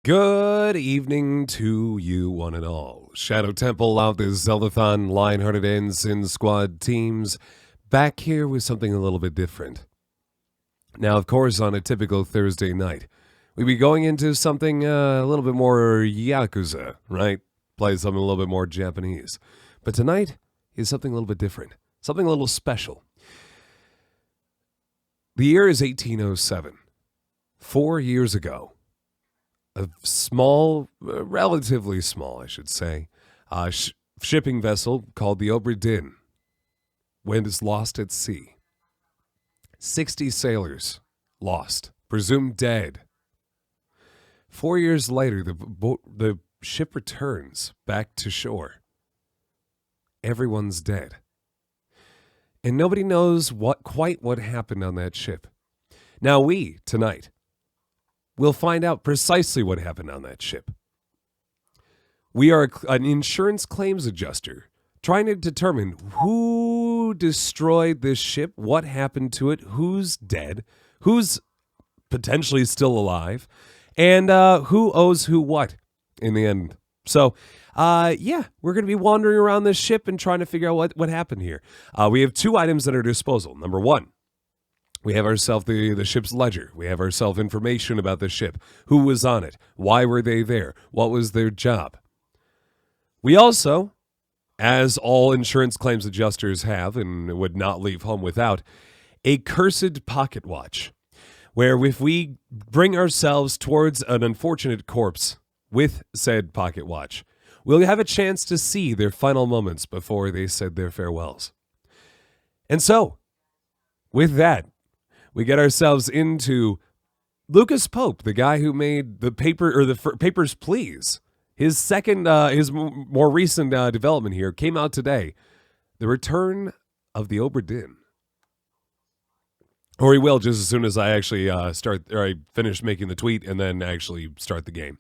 Good evening to you one and all. Shadow Temple out this Zeldathon, Lionhearted and Sin Squad teams, back here with something a little bit different. Now, of course, on a typical Thursday night, we'd be going into something a little bit more Yakuza, right? Play something a little bit more Japanese. But tonight is something a little bit different, something a little special. The year is 1807. 4 years ago, a small, relatively small, I should say, shipping vessel called the Obra Dinn went lost at sea. 60 sailors lost, presumed dead. 4 years later, the ship returns back to shore. Everyone's dead. And nobody knows quite what happened on that ship. Now we, tonight, we'll find out precisely what happened on that ship. We are an insurance claims adjuster trying to determine who destroyed this ship, what happened to it, who's dead, who's potentially still alive, and who owes who what in the end. So, we're going to be wandering around this ship and trying to figure out what happened here. We have two items at our disposal. Number one, we have ourselves the ship's ledger. We have ourselves information about the ship. Who was on it? Why were they there? What was their job? We also, as all insurance claims adjusters have and would not leave home without, a cursed pocket watch, where if we bring ourselves towards an unfortunate corpse with said pocket watch, we'll have a chance to see their final moments before they said their farewells. And so, with that, we get ourselves into Lucas Pope, the guy who made the Papers, Please. His second, his more recent development here came out today. The Return of the Obra Dinn. Or he will just as soon as I actually I finish making the tweet and then actually start the game.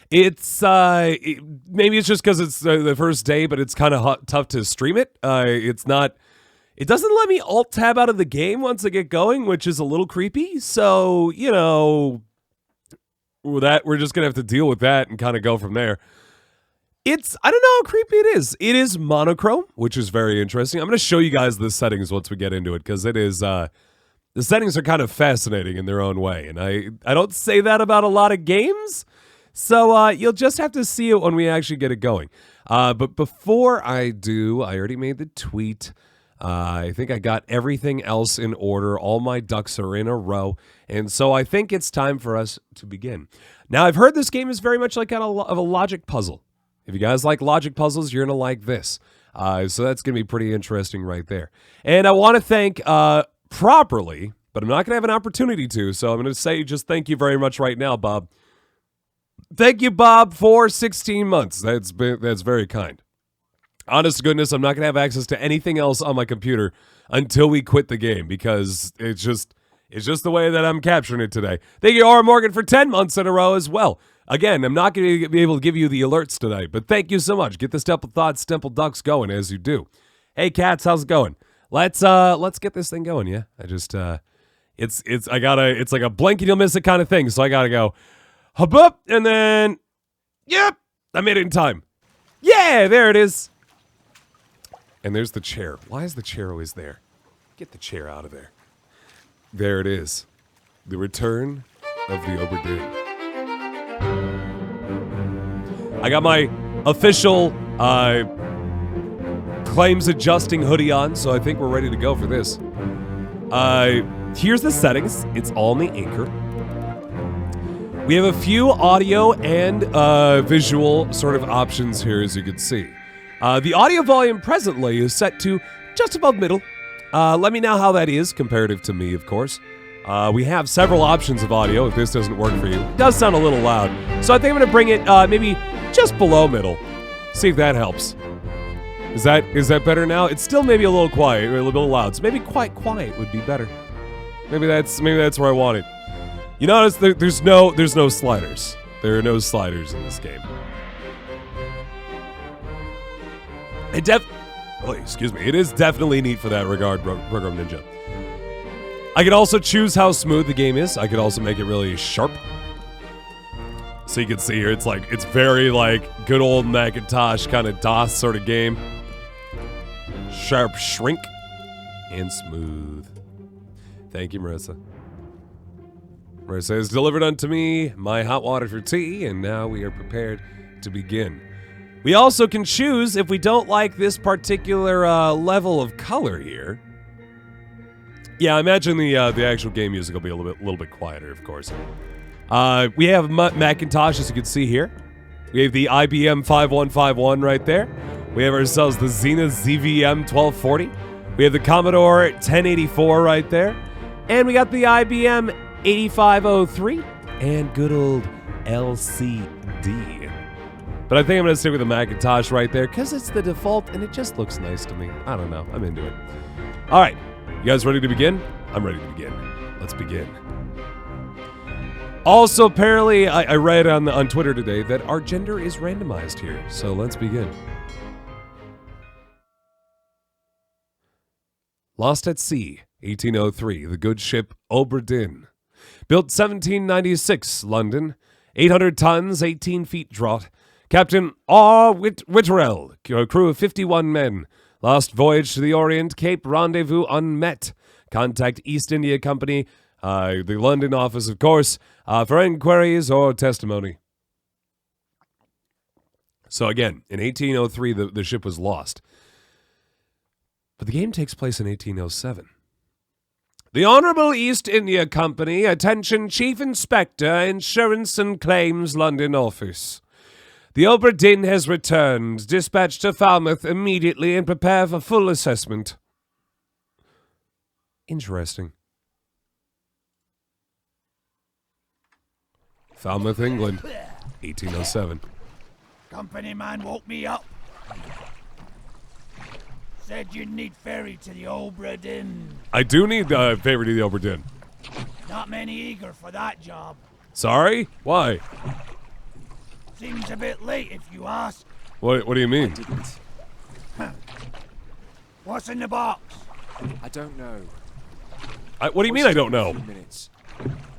It's maybe it's just because it's the first day, but it's kind of tough to stream it. It's not. It doesn't let me alt tab out of the game once I get going, which is a little creepy. So, we're just going to have to deal with that and kind of go from there. I don't know how creepy it is. It is monochrome, which is very interesting. I'm going to show you guys the settings once we get into it, because it is, the settings are kind of fascinating in their own way. And I don't say that about a lot of games. So you'll just have to see it when we actually get it going. But before I do, I already made the tweet. I think I got everything else in order. All my ducks are in a row. And so I think it's time for us to begin. Now, I've heard this game is very much like kind of a logic puzzle. If you guys like logic puzzles, you're going to like this. So that's going to be pretty interesting right there. And I want to thank properly, but I'm not going to have an opportunity to. So I'm going to say just thank you very much right now, Bob. Thank you, Bob, for 16 months. That's very kind. Honest to goodness, I'm not going to have access to anything else on my computer until we quit the game, because it's just the way that I'm capturing it today. Thank you, R. Morgan, for 10 months in a row as well. Again, I'm not going to be able to give you the alerts tonight, but thank you so much. Get the Temple Thoughts, Temple Ducks going as you do. Hey, cats, how's it going? Let's get this thing going, yeah? It's like a blink and you'll miss it kind of thing, so I got to go, hop up, and then, yep, I made it in time. Yeah, there it is. And there's the chair. Why is the chair always there? Get the chair out of there. There it is. The Return of the Obra Dinn. I got my official claims adjusting hoodie on, so I think we're ready to go for this. Here's the settings. It's all in the Anchor. We have a few audio and visual sort of options here, as you can see. The audio volume presently is set to just above middle. Let me know how that is, comparative to me, of course. We have several options of audio if this doesn't work for you. It does sound a little loud, so I think I'm going to bring it maybe just below middle. See if that helps. Is that better now? It's still maybe a little quiet, or a little loud, so maybe quite quiet would be better. Maybe that's where I want it. You notice there's no sliders. There are no sliders in this game. It is definitely neat for that regard, Program Ninja. I could also choose how smooth the game is. I could also make it really sharp. So you can see here, it's very like good old Macintosh kind of DOS sort of game. Sharp shrink and smooth. Thank you, Marissa. Marissa has delivered unto me my hot water for tea, and now we are prepared to begin. We also can choose if we don't like this particular level of color here. Yeah, I imagine the actual game music will be a little bit quieter, of course. We have Macintosh, as you can see here. We have the IBM 5151 right there. We have ourselves the Zenith ZVM 1240. We have the Commodore 1084 right there. And we got the IBM 8503 and good old LCD. But I think I'm going to stick with the Macintosh right there because it's the default and it just looks nice to me. I don't know. I'm into it. All right. You guys ready to begin? I'm ready to begin. Let's begin. Also, apparently, I read on Twitter today that our gender is randomized here. So let's begin. Lost at Sea, 1803, the good ship Obra Dinn. Built 1796, London. 800 tons, 18 feet draught. Captain R. Whitterell, crew of 51 men. Lost voyage to the Orient, Cape rendezvous unmet. Contact East India Company, the London office, of course, for inquiries or testimony. So again, in 1803, the ship was lost. But the game takes place in 1807. The Honourable East India Company, attention Chief Inspector, Insurance and Claims, London office. The Obra Dinn has returned. Dispatch to Falmouth immediately and prepare for full assessment. Interesting. Falmouth, England, 1807. Company man woke me up. Said you'd need ferry to the Obra Dinn. I do need the favor to the Obra Dinn. Not many eager for that job. Sorry? Why? Seems a bit late if you ask. What do you mean? What's in the box? I don't know. What do you mean I don't know? Minutes.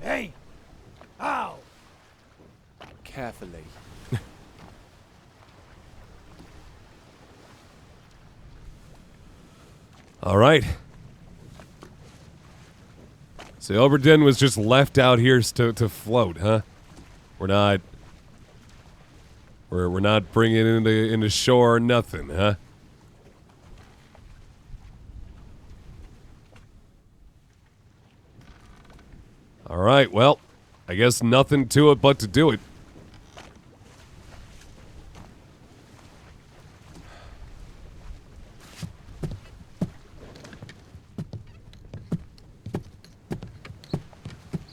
Hey! Ow! Carefully. All right. So Obra Dinn was just left out here to float, huh? We're not bringing it into shore or nothing, huh? All right. Well, I guess nothing to it but to do it.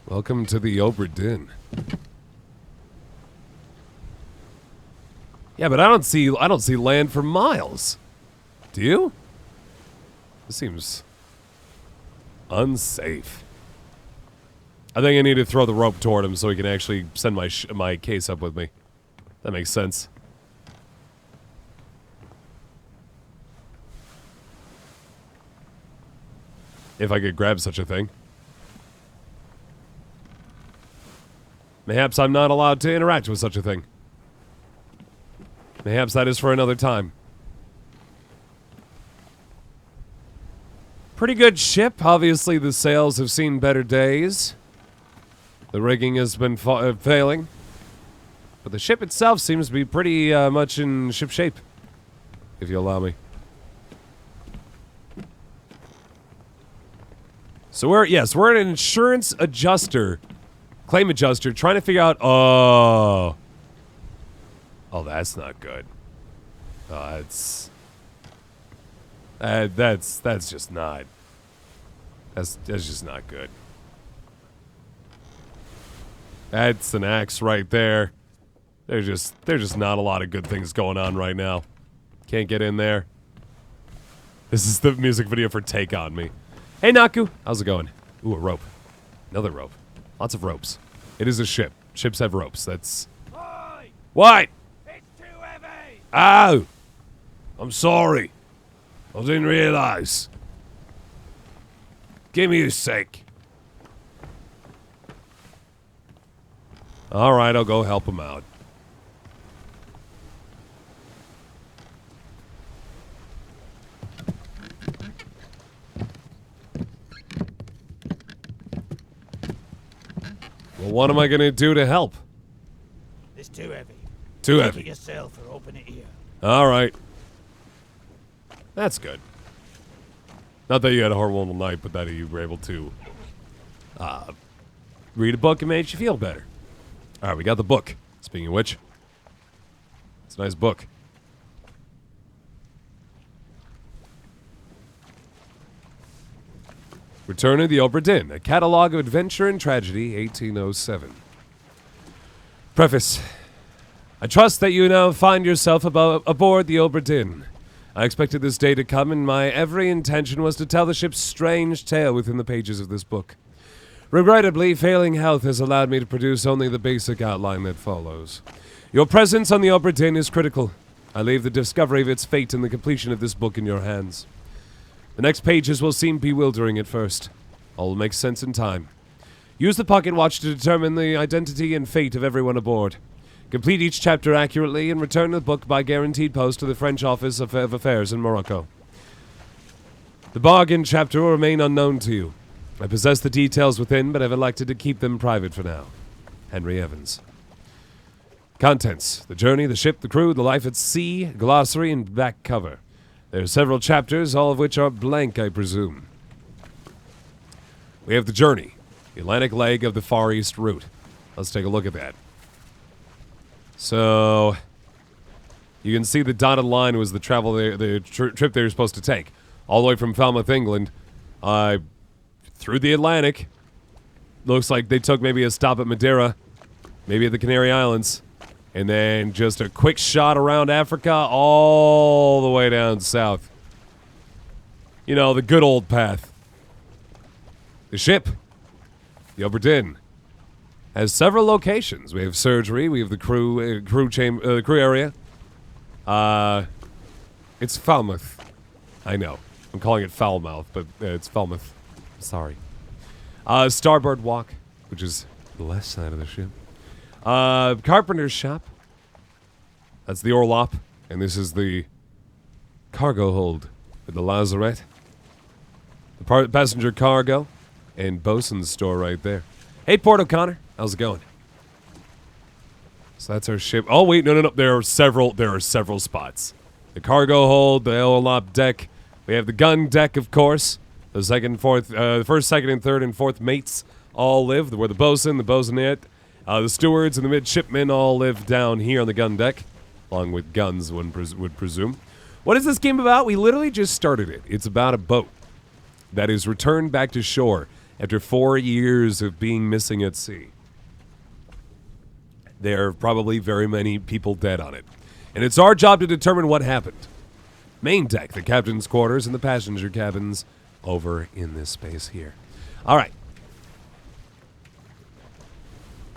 Welcome to the Obra Dinn. Yeah, but I don't see land for miles. Do you? This seems unsafe. I think I need to throw the rope toward him so he can actually send my case up with me. That makes sense. If I could grab such a thing. Mayhaps I'm not allowed to interact with such a thing. Mayhaps that is for another time. Pretty good ship. Obviously, the sails have seen better days. The rigging has been failing. But the ship itself seems to be pretty much in ship shape, if you allow me. So we're an insurance adjuster. Claim adjuster, trying to figure out, oh, that's not good. That's just not, that's just not good. That's an axe right there. There's just not a lot of good things going on right now. Can't get in there. This is the music video for Take On Me. Hey, Naku, how's it going? Ooh, a rope. Another rope. Lots of ropes. It is a ship. Ships have ropes. That's... Oi! What? It's too heavy! Ow! I'm sorry. I didn't realize. Give me a sec. All right, I'll go help him out. Well, what am I going to do to help? It's too heavy. Too Take heavy. it yourself or open it here. All right. That's good. Not that you had a horrible night, but that you were able to read a book and made you feel better. All right, we got the book. Speaking of which, it's a nice book. Return of the Obra Dinn, a catalog of adventure and tragedy, 1807. Preface. I trust that you now find yourself aboard the Obra Dinn. I expected this day to come, and my every intention was to tell the ship's strange tale within the pages of this book. Regrettably, failing health has allowed me to produce only the basic outline that follows. Your presence on the Obra Dinn is critical. I leave the discovery of its fate and the completion of this book in your hands. The next pages will seem bewildering at first. All will make sense in time. Use the pocket watch to determine the identity and fate of everyone aboard. Complete each chapter accurately and return the book by guaranteed post to the French Office of Affairs in Morocco. The bargain chapter will remain unknown to you. I possess the details within, but have elected to keep them private for now. Henry Evans. Contents: the journey, the ship, the crew, the life at sea, glossary, and back cover. There are several chapters, all of which are blank, I presume. We have the journey, the Atlantic leg of the Far East route. Let's take a look at that. So, you can see the dotted line was the trip they were supposed to take. All the way from Falmouth, England, through the Atlantic. Looks like they took maybe a stop at Madeira, maybe at the Canary Islands, and then just a quick shot around Africa all the way down south. You know, the good old path. The ship, the Obra Dinn, has several locations. We have surgery, we have the crew area. It's Falmouth. I know. I'm calling it Foulmouth, but it's Falmouth. Sorry. Starboard walk, which is the left side of the ship. Carpenter's shop. That's the orlop, and this is the cargo hold for the lazarette. The passenger cargo and bosun's store right there. Hey, Port O'Connor, how's it going? So that's our ship. Oh wait, no. There are several spots. The cargo hold, the orlop deck. We have the gun deck, of course. The first, second, and third and fourth mates all live. Where the bosun, the bosunette, the stewards, and the midshipmen all live down here on the gun deck, along with guns, one would presume. What is this game about? We literally just started it. It's about a boat that is returned back to shore after 4 years of being missing at sea. There are probably very many people dead on it, and it's our job to determine what happened. Main deck, the captain's quarters, and the passenger cabins over in this space here. All right.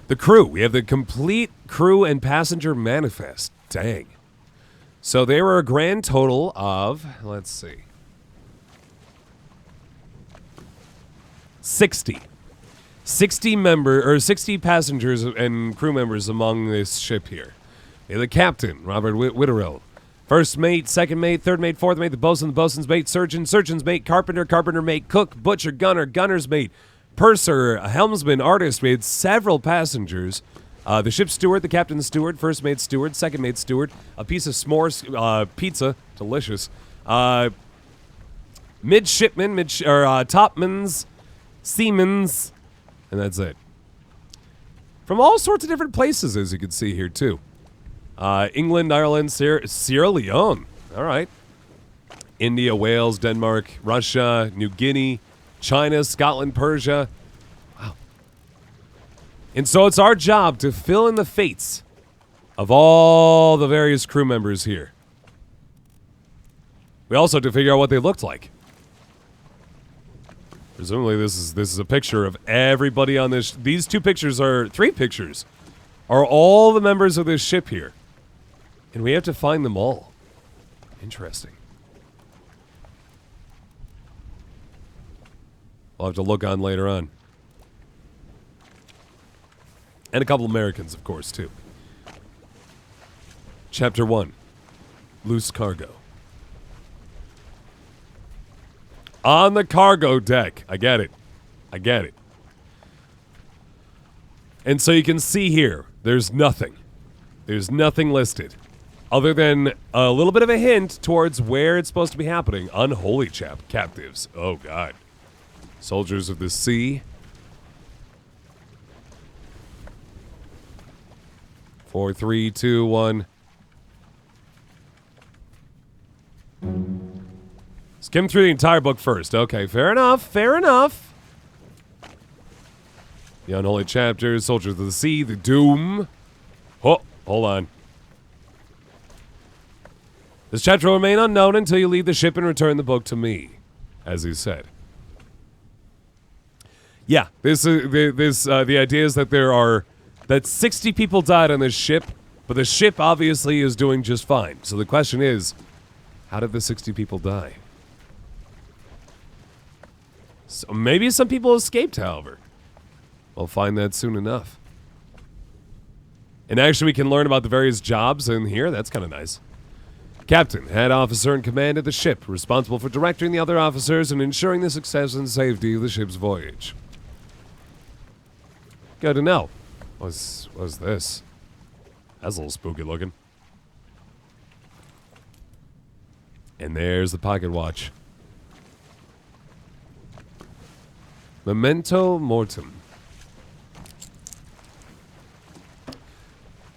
The crew. We have the complete crew and passenger manifest. Dang. So there were a grand total of, let's see, 60 passengers and crew members among this ship here. We have the captain, Robert Witterill. First mate, second mate, third mate, fourth mate, the bosun, the bosun's mate, surgeon, surgeon's mate, carpenter, carpenter mate, cook, butcher, gunner, gunner's mate, purser, a helmsman, artist. We had several passengers. The ship's steward, the captain's steward, first mate steward, second mate steward, a piece of s'mores pizza, delicious. Midshipmen, topmans, seamans, and that's it. From all sorts of different places, as you can see here, too. England, Ireland, Sierra Leone. All right. India, Wales, Denmark, Russia, New Guinea, China, Scotland, Persia. Wow. And so it's our job to fill in the fates of all the various crew members here. We also have to figure out what they looked like. Presumably this is a picture of everybody on this. These three pictures are all the members of this ship here. And we have to find them all. Interesting. I'll have to look on later on. And a couple Americans, of course, too. Chapter 1. Loose cargo. On the cargo deck. I get it. And so you can see here, there's nothing. There's nothing listed. Other than a little bit of a hint towards where it's supposed to be happening. Unholy captives. Oh, God. Soldiers of the sea. 4, 3, 2, 1. Skim through the entire book first. Okay, fair enough. The unholy chapters, soldiers of the sea, the doom. Oh, hold on. This chapter will remain unknown until you leave the ship and return the book to me, as he said. Yeah, the idea is that that 60 people died on this ship, but the ship obviously is doing just fine. So the question is, how did the 60 people die? So maybe some people escaped, however. We'll find that soon enough. And actually, we can learn about the various jobs in here. That's kind of nice. Captain, head officer in command of the ship, responsible for directing the other officers and ensuring the success and safety of the ship's voyage. Good to know. What's this? That's a little spooky looking. And there's the pocket watch. Memento Mortem.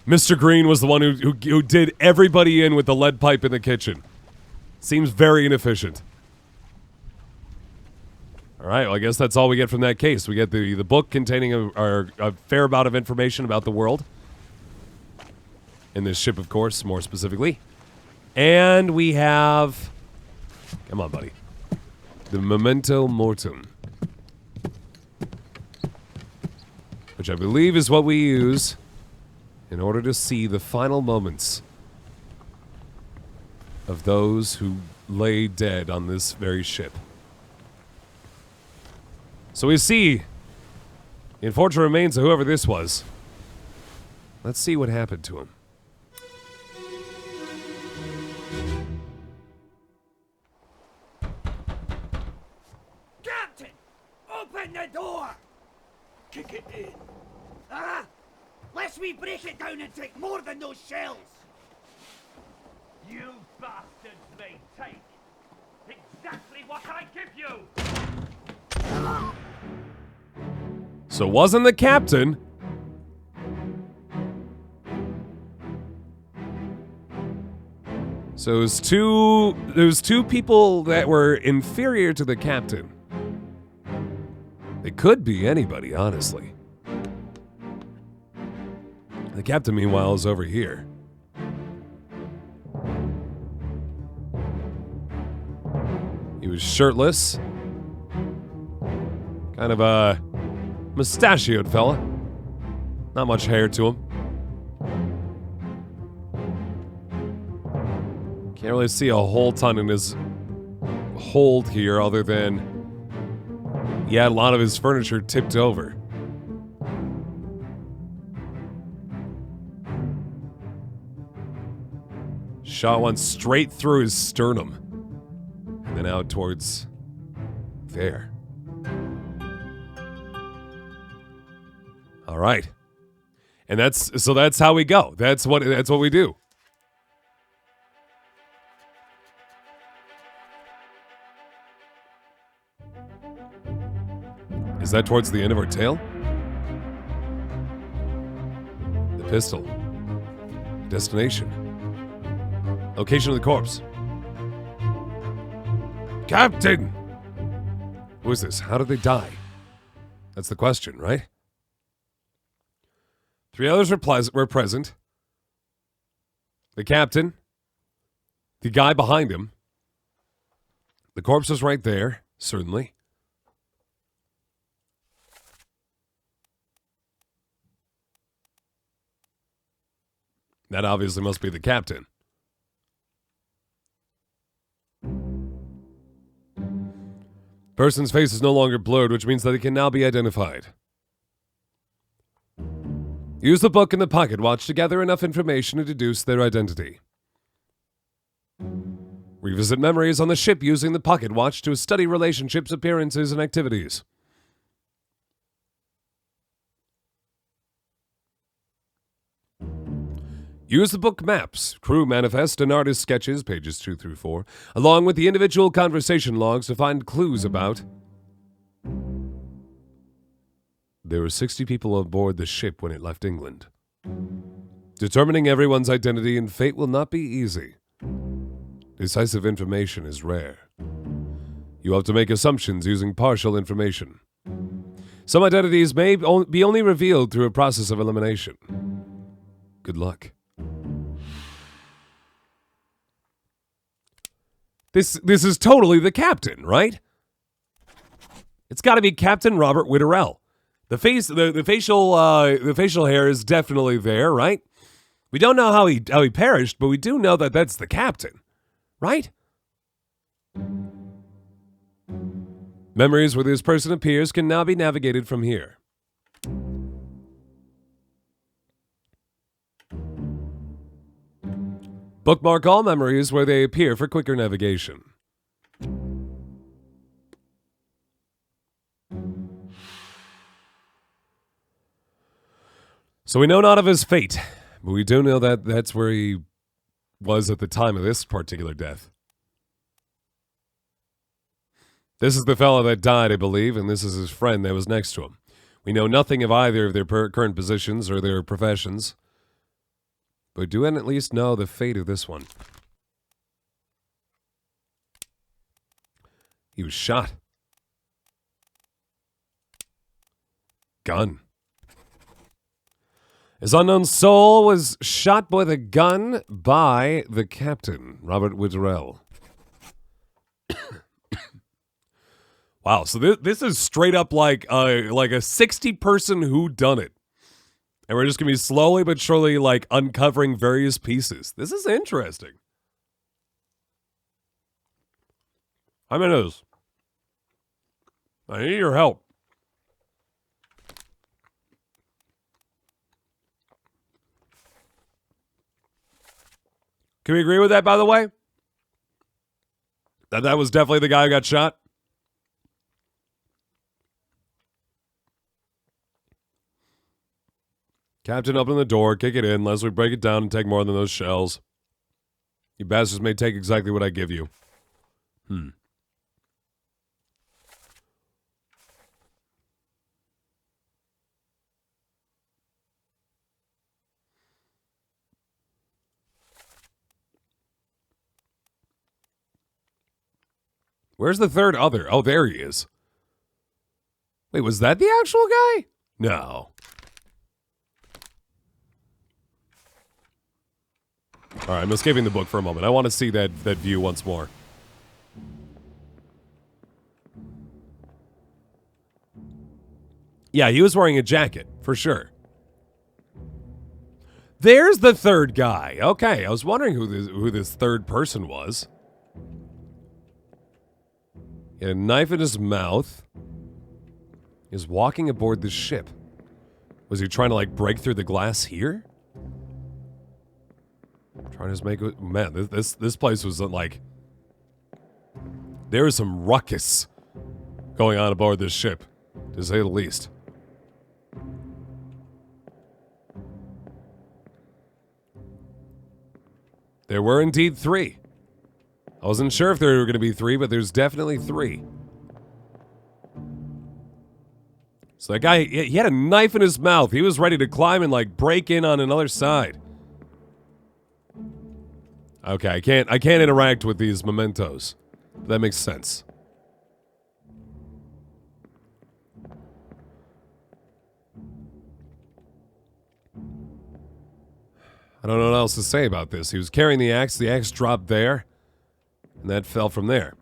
Mr. Green was the one who did everybody in with the lead pipe in the kitchen. Seems very inefficient. All right, well, I guess that's all we get from that case. We get the book containing a fair amount of information about the world. And this ship, of course, more specifically. And we have... Come on, buddy. The Memento Mortem. Which I believe is what we use in order to see the final moments of those who lay dead on this very ship. So we see the unfortunate remains of whoever this was. Let's see what happened to him. Captain! Open the door! Kick it in. Lest we break it down and take more than those shells! You bastards may take exactly what I give you! So wasn't the captain. So it was two people that were inferior to the captain. It could be anybody, honestly. The captain, meanwhile, is over here. He was shirtless. Kind of a mustachioed fella. Not much hair to him. Can't really see a whole ton in his hold here other than he had a lot of his furniture tipped over. Shot one straight through his sternum and then out towards there. All right. And that's how we go. That's what we do. Is that towards the end of our tale? The pistol. Destination. Location of the corpse. Captain! Who is this? How did they die? That's the question, right? 3 others were present. The captain. The guy behind him. The corpse was right there, certainly. That obviously must be the captain. Person's face is no longer blurred, which means that it can now be identified. Use the book and the pocket watch to gather enough information to deduce their identity. Revisit memories on the ship using the pocket watch to study relationships, appearances, and activities. Use the book maps, crew manifest, and artist sketches, pages 2 through 4, along with the individual conversation logs to find clues about. There were 60 people aboard the ship when it left England. Determining everyone's identity and fate will not be easy. Decisive information is rare. You have to make assumptions using partial information. Some identities may be only revealed through a process of elimination. Good luck. This is totally the captain, right? It's got to be Captain Robert Witterell. The facial hair is definitely there, right? We don't know how he perished, but we do know that that's the captain, right? Memories where this person appears can now be navigated from here. Bookmark all memories where they appear for quicker navigation. So we know not of his fate, but we do know that that's where he was at the time of this particular death. This is the fellow that died, I believe, and this is his friend that was next to him. We know nothing of either of their current positions or their professions, but we do at least know the fate of this one. He was shot. Gun. His unknown soul was shot with a gun by the captain, Robert Witterell. Wow, so this is straight up like a 60-person whodunit. And we're just going to be slowly but surely like uncovering various pieces. This is interesting. I'm in this. I need your help. Can we agree with that, by the way? That was definitely the guy who got shot? Captain, open the door, kick it in, lest we break it down and take more than those shells. You bastards may take exactly what I give you. Where's the third other? Oh, there he is. Wait, was that the actual guy? No. All right, I'm escaping the book for a moment. I want to see that view once more. Yeah, he was wearing a jacket, for sure. There's the third guy. Okay, I was wondering who this third person was. He had a knife in his mouth. He was walking aboard the ship. Was he trying to, like, break through the glass here? Trying to make it... Man, this place was, like... There was some ruckus going on aboard this ship, to say the least. There were indeed 3. I wasn't sure if there were going to be 3, but there's definitely 3. So that guy, he had a knife in his mouth. He was ready to climb and, like, break in on another side. Okay, I can't interact with these mementos. That makes sense. I don't know what else to say about this. He was carrying the axe dropped there, and that fell from there.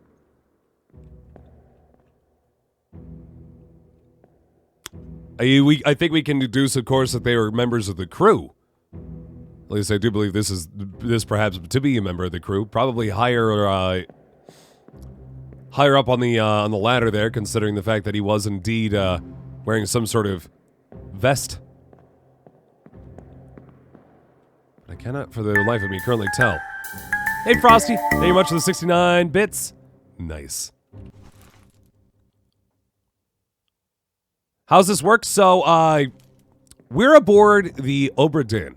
I think we can deduce, of course, that they were members of the crew. At least I do believe this perhaps to be a member of the crew. Probably higher up on the ladder there, considering the fact that he was indeed wearing some sort of vest. I cannot for the life of me currently tell. Hey, Frosty. Thank you much for the 69 bits. Nice. How's this work? So, we're aboard the Obra Dinn.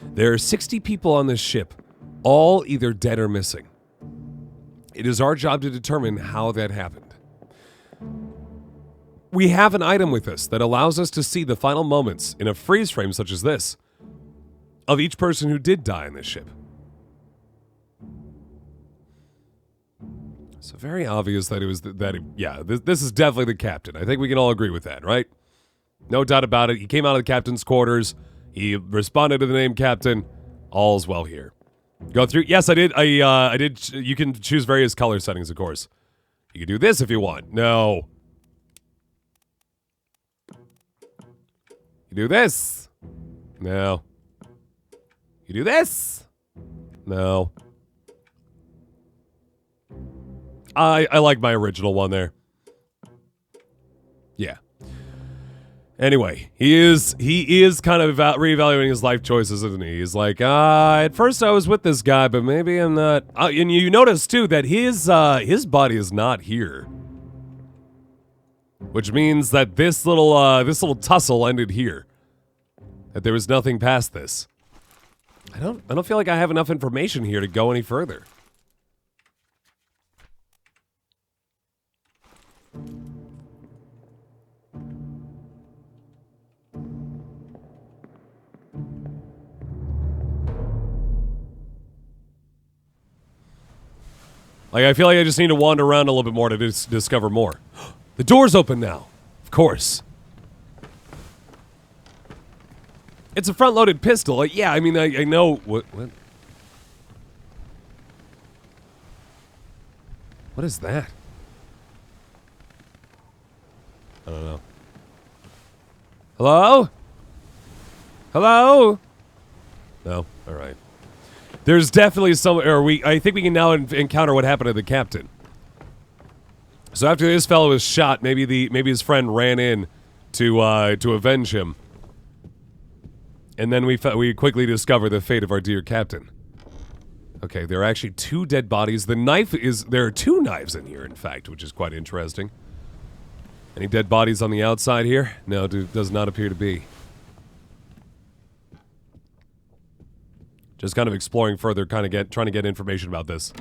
There are 60 people on this ship, all either dead or missing. It is our job to determine how that happened. We have an item with us that allows us to see the final moments in a freeze frame such as this of each person who did die in this ship. So very obvious that it was this is definitely the captain. I think we can all agree with that, right? No doubt about it. He came out of the captain's quarters. He responded to the name captain. All's well here. Go through. Yes, I did. I did. You can choose various color settings, of course. You can do this if you want. No. You do this. No. You do this. No. I like my original one there. Yeah. Anyway, he is kind of reevaluating his life choices, isn't he? He's like, at first I was with this guy, but maybe I'm not. And you notice too that his body is not here, which means that this little tussle ended here. That there was nothing past this. I don't feel like I have enough information here to go any further. Like, I feel like I just need to wander around a little bit more to discover more. The door's open now. Of course. It's a front-loaded pistol. Like, yeah, I mean, I know... What? What is that? I don't know. Hello? Hello? No? All right. There's definitely some, I think we can now encounter what happened to the captain. So after this fellow was shot, maybe his friend ran in to avenge him, and then we quickly discover the fate of our dear captain. Okay, there are actually 2 dead bodies. There are 2 knives in here, in fact, which is quite interesting. Any dead bodies on the outside here? No, does not appear to be. Just kind of exploring further, trying to get information about this.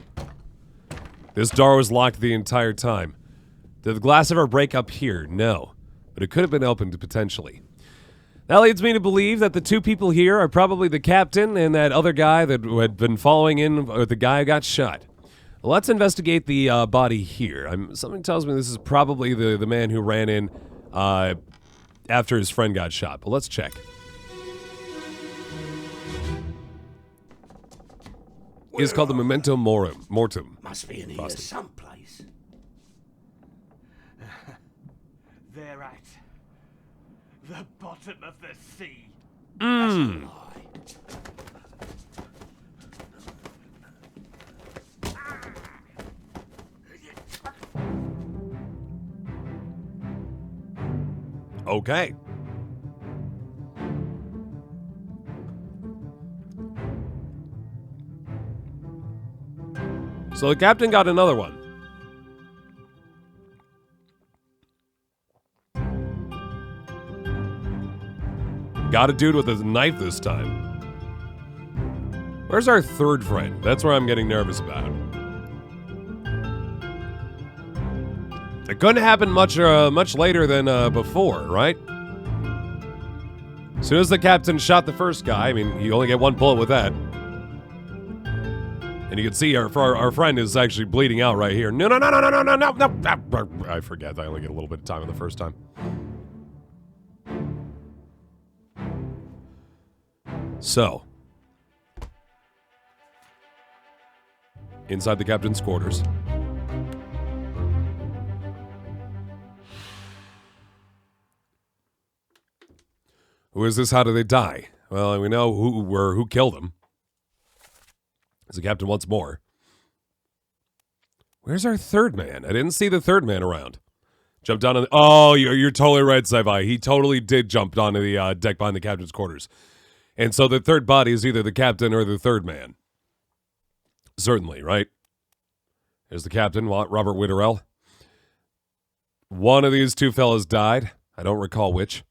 This door was locked the entire time. Did the glass ever break up here? No. But it could have been opened potentially. That leads me to believe that the 2 people here are probably the captain and that other guy that had been following in with the guy who got shot. Well, let's investigate the body here. Something tells me this is probably the man who ran in after his friend got shot. But let's check. It's called the Memento Mortem. Must be in here someplace. They're at the bottom of the sea. That's a lie. Okay. So the captain got another one. Got a dude with a knife this time. Where's our third friend? That's where I'm getting nervous about. It couldn't happen much later than before, right? As soon as the captain shot the first guy, I mean, you only get 1 bullet with that. And you can see our friend is actually bleeding out right here. No. I forget. I only get a little bit of time on the first time. So. Inside the captain's quarters. Who is this? How did they die? Well, we know who killed them. It's the captain once more. Where's our third man? I didn't see the third man around. Jumped down on the... Oh, you're totally right, Sci-Fi. He totally did jump onto the deck behind the captain's quarters. And so the third body is either the captain or the third man. Certainly, right? There's the captain, Robert Witterell. One of these two fellas died. I don't recall which.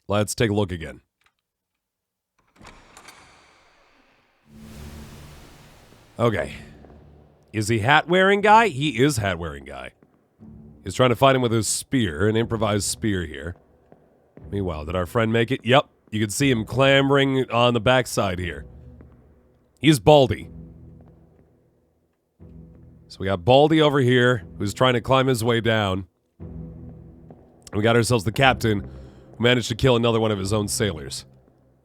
Let's take a look again. Okay. Is he hat-wearing guy? He is hat-wearing guy. He's trying to fight him with his spear, an improvised spear here. Meanwhile, did our friend make it? Yep. You can see him clambering on the backside here. He's Baldy. So we got Baldy over here, who's trying to climb his way down. And we got ourselves the captain, who managed to kill another one of his own sailors.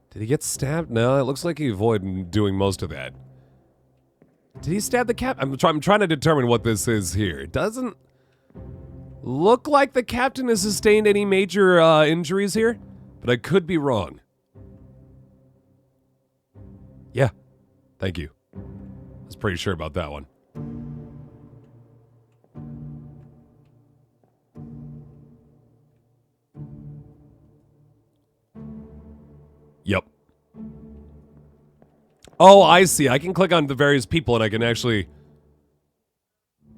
Did he get stabbed? No, it looks like he avoided doing most of that. Did he stab the captain? I'm trying to determine what this is here. It doesn't look like the captain has sustained any major injuries here, but I could be wrong. Yeah, thank you. I was pretty sure about that one. Yep. Oh, I see. I can click on the various people and I can actually...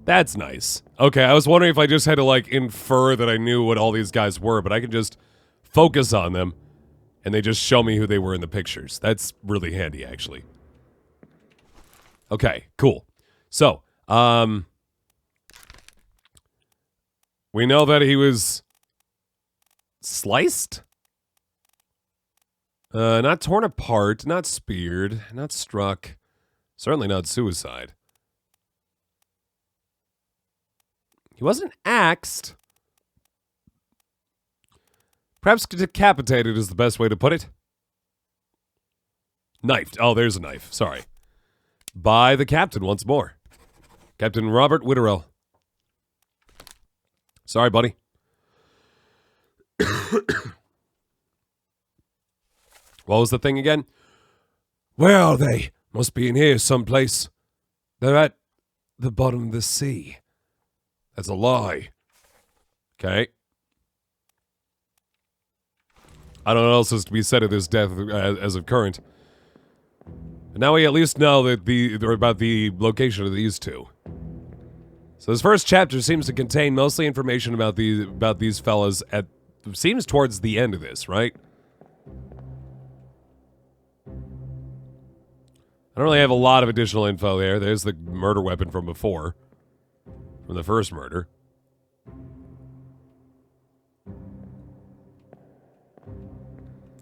That's nice. Okay, I was wondering if I just had to, like, infer that I knew what all these guys were, but I can just focus on them and they just show me who they were in the pictures. That's really handy, actually. Okay, cool. So, we know that he was sliced? Not torn apart, not speared, not struck, certainly not suicide. He wasn't axed. Perhaps decapitated is the best way to put it. Knifed. Oh, there's a knife. Sorry. By the captain once more. Captain Robert Witterell. Sorry, buddy. What was the thing again? Where are they? Must be in here someplace. They're at the bottom of the sea. That's a lie. Okay. I don't know what else is to be said of this death as of current. But now we at least know that about the location of these two. So this first chapter seems to contain mostly information about these fellas seems towards the end of this, right? I don't really have a lot of additional info there. There's the murder weapon from before. From the first murder.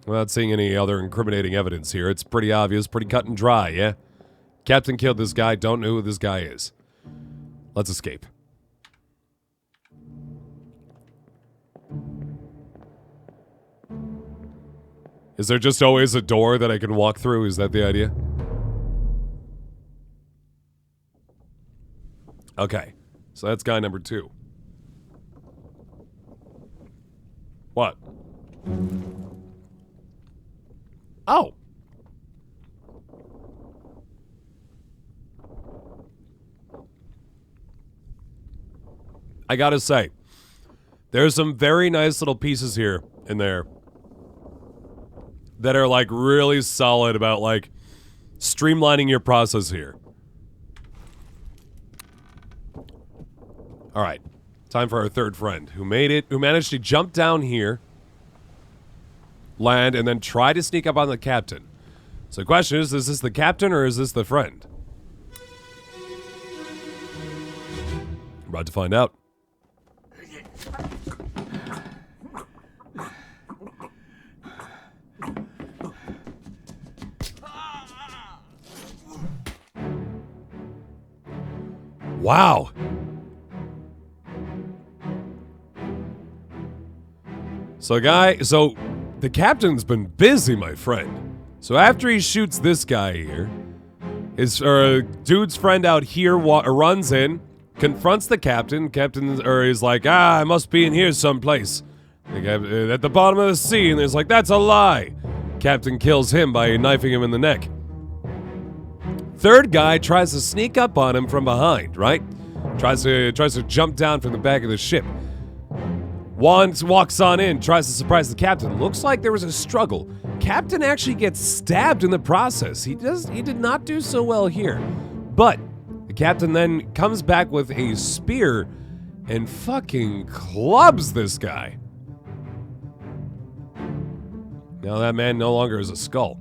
Without seeing any other incriminating evidence here, it's pretty obvious, pretty cut and dry, yeah? Captain killed this guy, don't know who this guy is. Let's escape. Is there just always a door that I can walk through? Is that the idea? Okay, so that's guy number 2. What? Oh. I gotta say, there's some very nice little pieces here and there that are like really solid about like streamlining your process here. All right, time for our third friend who managed to jump down here, land, and then try to sneak up on the captain. So the question is this the captain or is this the friend? We're about to find out. Wow. So the captain's been busy, my friend. So after he shoots this guy here, his dude's friend out here runs in, confronts the captain. He's like, I must be in here someplace. At the bottom of the sea, and there's like, that's a lie. Captain kills him by knifing him in the neck. Third guy tries to sneak up on him from behind, right? Tries to jump down from the back of the ship. Walks on in, tries to surprise the captain. Looks like there was a struggle. Captain actually gets stabbed in the process. He did not do so well here. But the captain then comes back with a spear and fucking clubs this guy. Now that man no longer is a skull.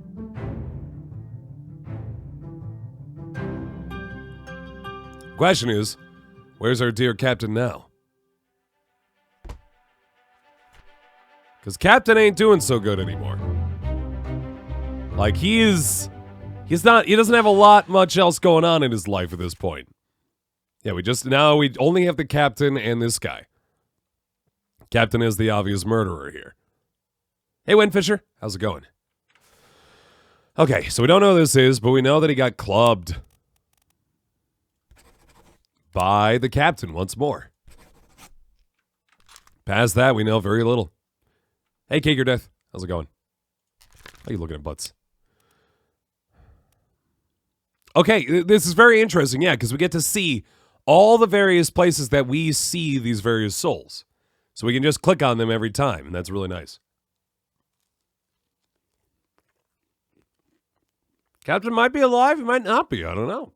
Question is, where's our dear captain now? Because Captain ain't doing so good anymore. Like, he doesn't have a lot much else going on in his life at this point. Yeah, we only have the captain and this guy. Captain is the obvious murderer here. Hey, Windfisher, how's it going? Okay, so we don't know who this is, but we know that he got clubbed by the captain once more. Past that, we know very little. Hey, Cake Your Death. How's it going? How are you looking at butts? Okay, this is very interesting, yeah, because we get to see all the various places that we see these various souls. So we can just click on them every time, and that's really nice. Captain might be alive, he might not be, I don't know.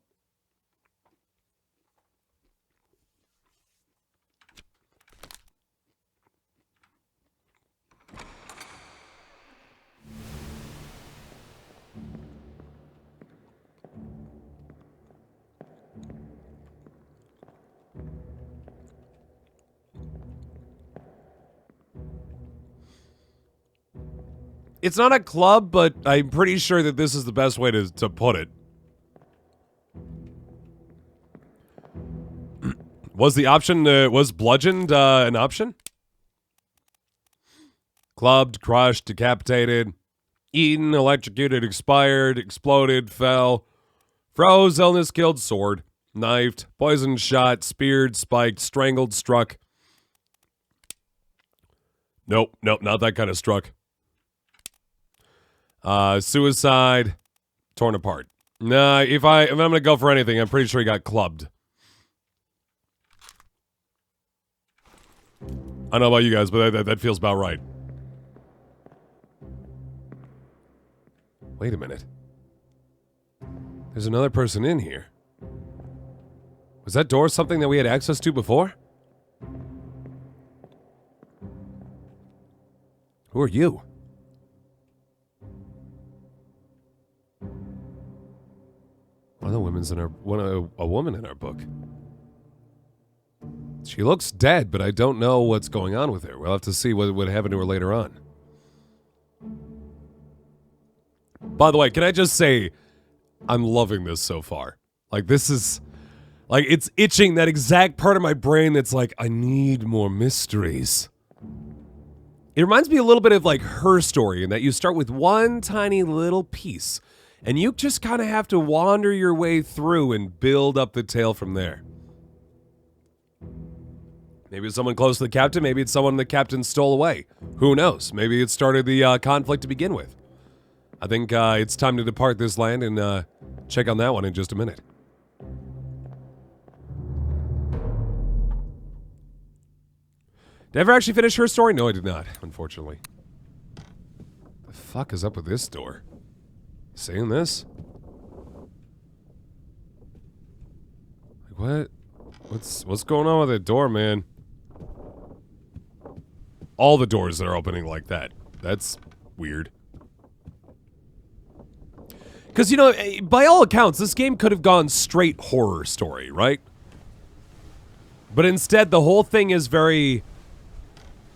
It's not a club, but I'm pretty sure that this is the best way to put it. Was the option, was bludgeoned an option? Clubbed, crushed, decapitated, eaten, electrocuted, expired, exploded, fell, froze, illness, killed, sword, knifed, poisoned, shot, speared, spiked, strangled, struck. Nope, not that kind of struck. Suicide, torn apart. Nah, if I'm gonna go for anything, I'm pretty sure he got clubbed. I don't know about you guys, but that feels about right. Wait a minute. There's another person in here. Was that door something that we had access to before? Who are you? A woman in our book. She looks dead, but I don't know what's going on with her. We'll have to see what happened to her later on. By the way, can I just say, I'm loving this so far. Like, this is, like, it's itching that exact part of my brain that's like, I need more mysteries. It reminds me a little bit of, like, Her Story, in that you start with one tiny little piece, and you just kind of have to wander your way through and build up the tale from there. Maybe it's someone close to the captain. Maybe it's someone the captain stole away. Who knows? Maybe it started the conflict to begin with. I think it's time to depart this land and check on that one in just a minute. Did I ever actually finish Her Story? No, I did not, unfortunately. The fuck is up with this door? Seeing this? Like, what's going on with that door, man? All the doors that are opening like that. That's weird. Because, you know, by all accounts, this game could have gone straight horror story, right? But instead, the whole thing is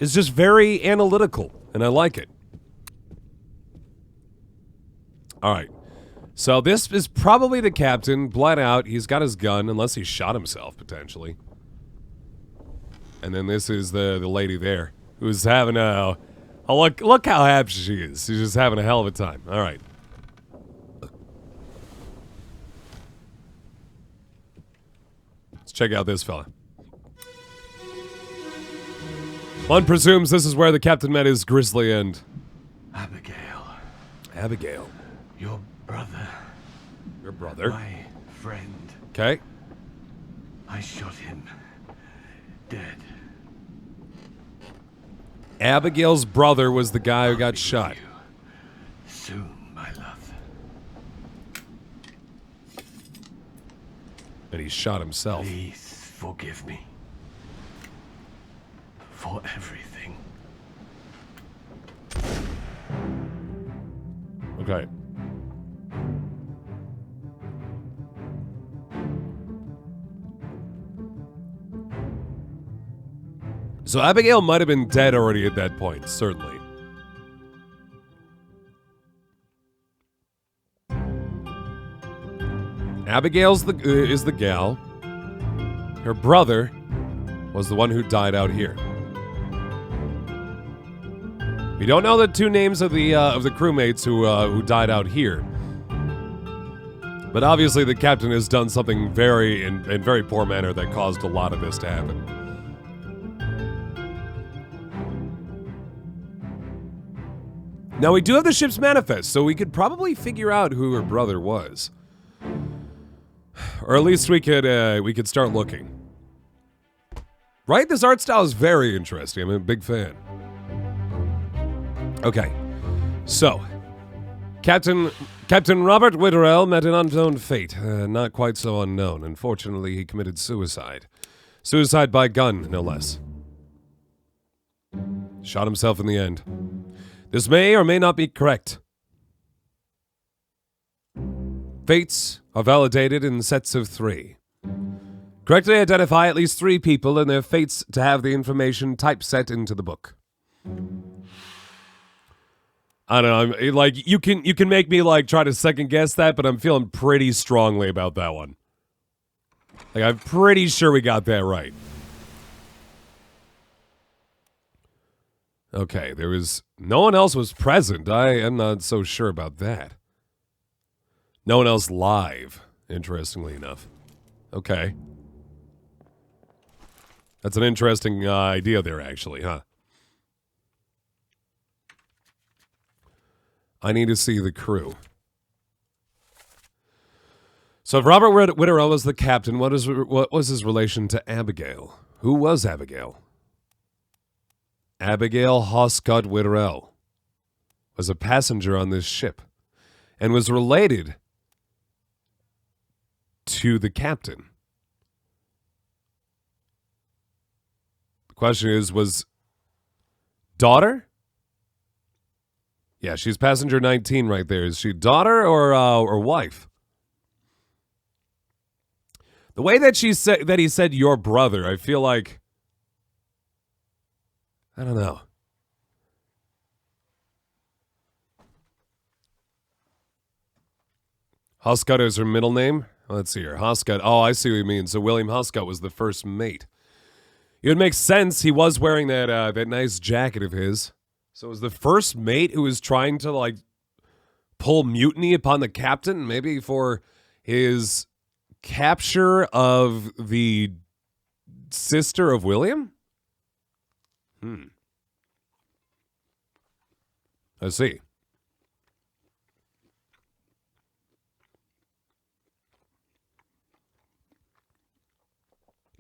just very analytical, and I like it. Alright. So this is probably the captain, bled out. He's got his gun, unless he shot himself, potentially. And then this is the lady there, who's having a look how happy she is. She's just having a hell of a time. Alright. Let's check out this fella. One presumes this is where the captain met his grisly end. Abigail. Your brother. Your brother? My friend. Okay. I shot him. Dead. Abigail's brother was the guy who got shot. Soon, my love. And he shot himself. Please forgive me for everything. Okay. So Abigail might have been dead already at that point, certainly. Abigail's is the gal. Her brother was the one who died out here. We don't know the two names of the crewmates who died out here. But obviously the captain has done something very in very poor manner that caused a lot of this to happen. Now we do have the ship's manifest, so we could probably figure out who her brother was. Or at least we could start looking. Right? This art style is very interesting. I'm a big fan. Okay. So, Captain Robert Witterell met an unknown fate. Not quite so unknown. Unfortunately, he committed suicide. Suicide by gun, no less. Shot himself in the end. This may or may not be correct. Fates are validated in sets of 3. Correctly identify at least 3 people and their fates to have the information typeset into the book. I don't know, like you can make me like try to second guess that, but I'm feeling pretty strongly about that one. Like I'm pretty sure we got that right. Okay, no one else was present. I am not so sure about that. No one else live, interestingly enough. Okay. That's an interesting idea there, actually, huh? I need to see the crew. So if Robert Witterell was the captain, what was his relation to Abigail? Who was Abigail? Abigail Hoscott Witterell was a passenger on this ship and was related to the captain. The question is, was daughter? Yeah, she's passenger 19 right there. Is she daughter or wife? The way that he said your brother, I feel like I don't know. Hoscott is her middle name? Let's see here. Hoscott. Oh, I see what you mean. So William Hoscott was the first mate. It would make sense. He was wearing that nice jacket of his. So it was the first mate who was trying to, like, pull mutiny upon the captain, maybe for his capture of the sister of William? I see.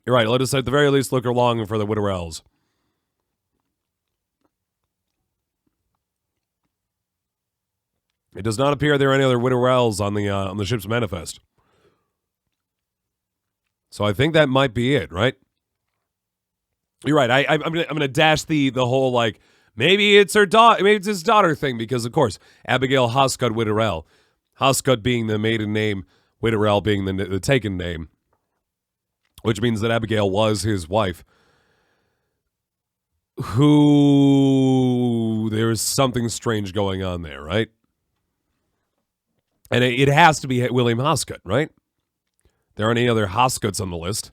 You're right. Let us at the very least look along for the Witterells. It does not appear there are any other Witterells on the ship's manifest. So I think that might be it, right? You're right. I'm gonna dash the whole like maybe it's her daughter, maybe it's his daughter thing because of course Abigail Hoscott Witterell, Hoscott being the maiden name, Witterell being the taken name, which means that Abigail was his wife. Who there is something strange going on there, right? And it has to be William Hoscott, right? There aren't any other Hoscotts on the list.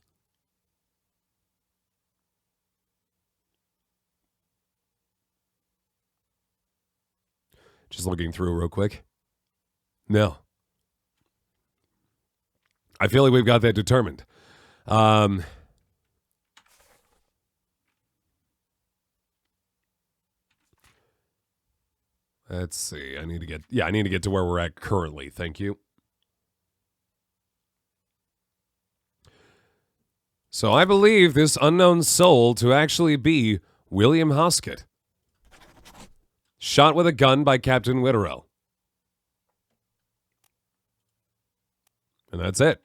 Just looking through real quick. No. I feel like we've got that determined. Let's see. I need to get to where we're at currently. Thank you. So I believe this unknown soul to actually be William Hoscott. Shot with a gun by Captain Witterell. And that's it.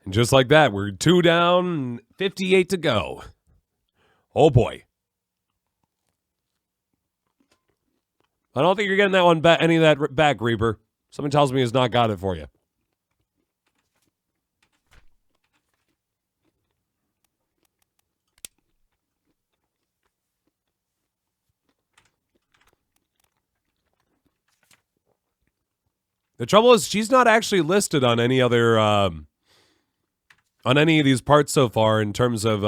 And just like that, we're 2 down, 58 to go. Oh boy. I don't think you're getting that one back, any of that back, Reaper. Someone tells me he's not got it for you. The trouble is, she's not actually listed on any other, on any of these parts so far in terms of,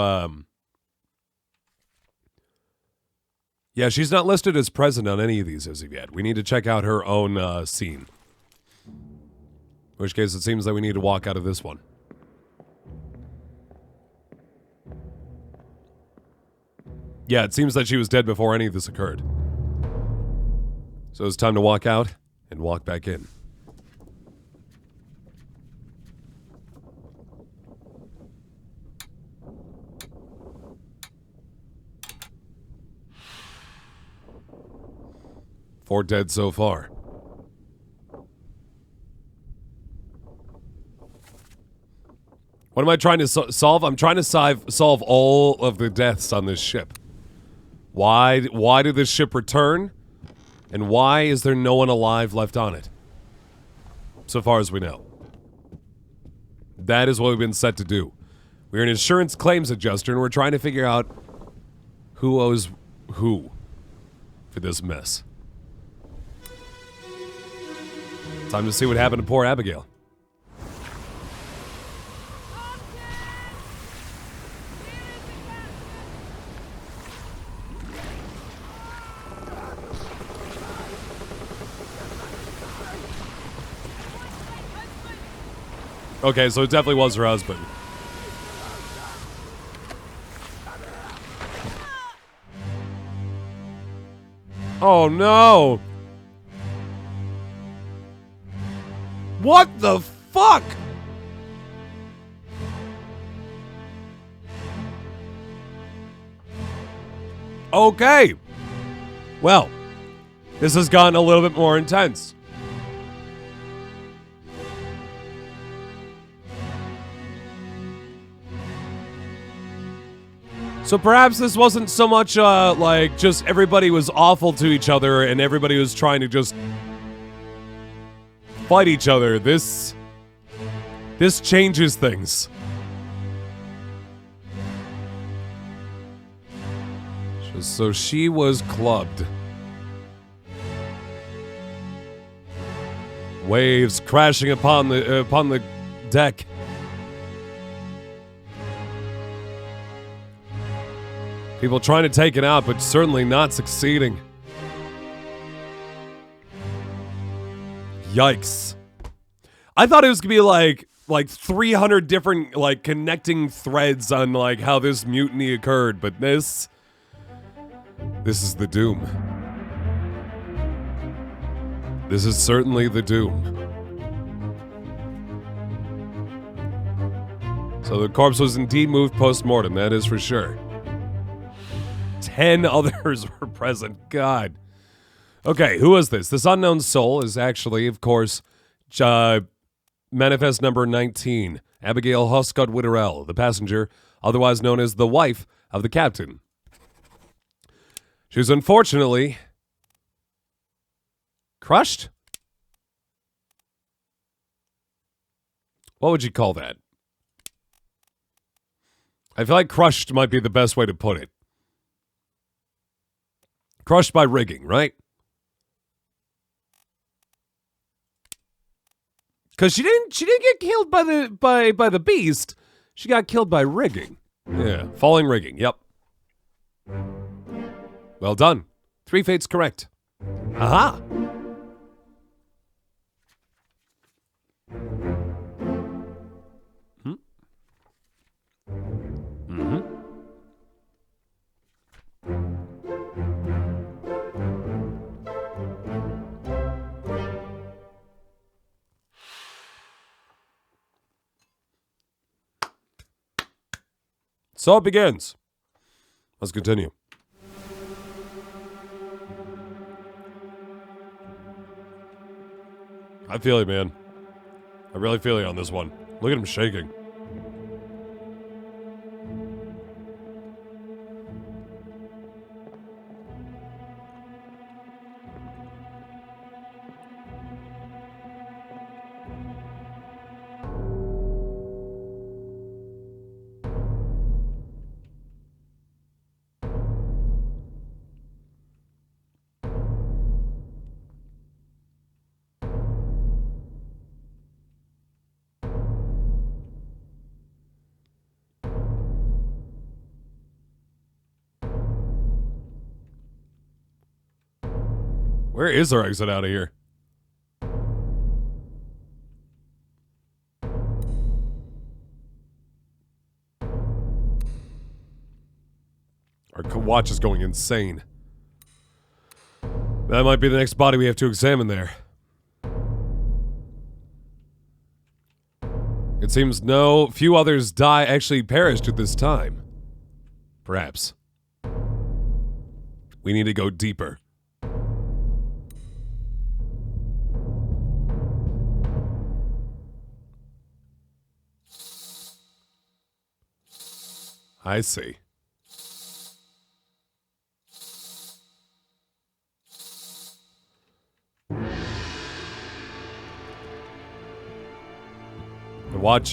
yeah, she's not listed as present on any of these as of yet. We need to check out her own scene. In which case, it seems that we need to walk out of this one. Yeah, it seems that she was dead before any of this occurred. So it's time to walk out and walk back in. Four dead so far. What am I trying to solve? I'm trying to solve all of the deaths on this ship. Why did this ship return? And why is there no one alive left on it? So far as we know. That is what we've been set to do. We're an insurance claims adjuster, and we're trying to figure out who owes who for this mess. Time to see what happened to poor Abigail. Okay, so it definitely was her husband. Oh no! What the fuck? Okay. Well, this has gotten a little bit more intense. So perhaps this wasn't so much like just everybody was awful to each other and everybody was trying to just fight each other. This changes things. So she was clubbed. Waves crashing upon the deck. People trying to take it out, but certainly not succeeding. Yikes. I thought it was gonna be like 300 different like connecting threads on like how this mutiny occurred, but this is the doom. This is certainly the doom. So the corpse was indeed moved post-mortem, that is for sure. 10 others were present. God. Okay, who is this? This unknown soul is actually, of course, manifest number 19, Abigail Hoscott Witterell, the passenger, otherwise known as the wife of the captain. She was unfortunately crushed? What would you call that? I feel like crushed might be the best way to put it. Crushed by rigging, right? Because she didn't get killed by the beast. She got killed by rigging. Yeah, falling rigging. Yep. Well done. 3 fates correct. Aha. So it begins. Let's continue. I feel it, man. I really feel it on this one. Look at him shaking. Where is our exit out of here? Our watch is going insane. That might be the next body we have to examine there. It seems few others actually perished at this time. Perhaps. We need to go deeper. I see.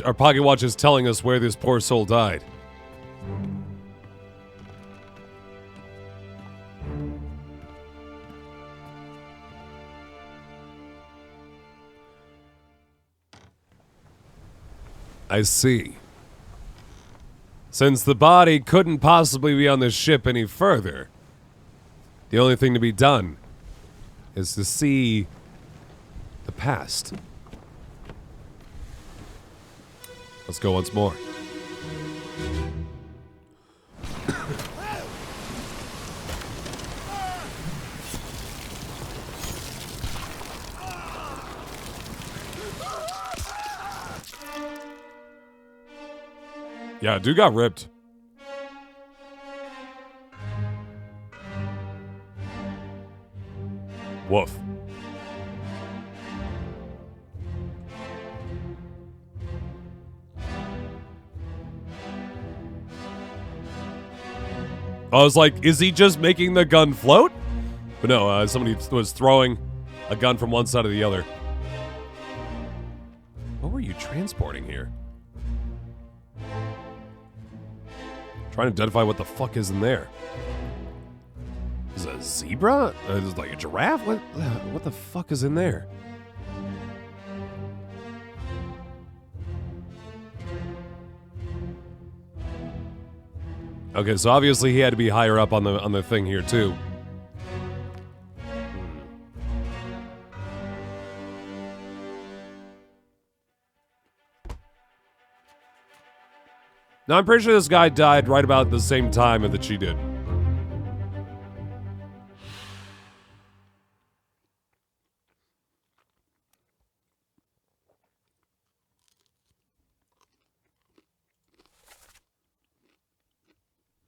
Our pocket watch is telling us where this poor soul died. I see. Since the body couldn't possibly be on the ship any further, the only thing to be done is to see the past. Let's go once more. Yeah, dude got ripped. Woof. I was like, is he just making the gun float? But no, somebody was throwing a gun from one side to the other. What were you transporting here? Trying to identify what the fuck is in there. Is it a zebra? Is it like a giraffe? What the fuck is in there? Okay, so obviously he had to be higher up on the thing here too. Now I'm pretty sure this guy died right about the same time that she did.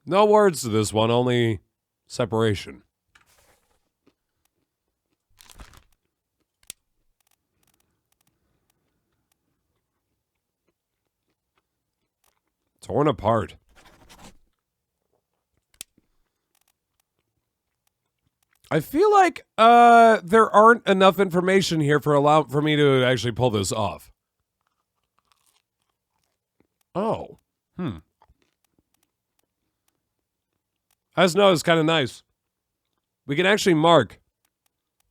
No words to this one, only separation. Torn apart. I feel like there aren't enough information here for me to actually pull this off. Oh. I just know it's kind of nice. We can actually mark.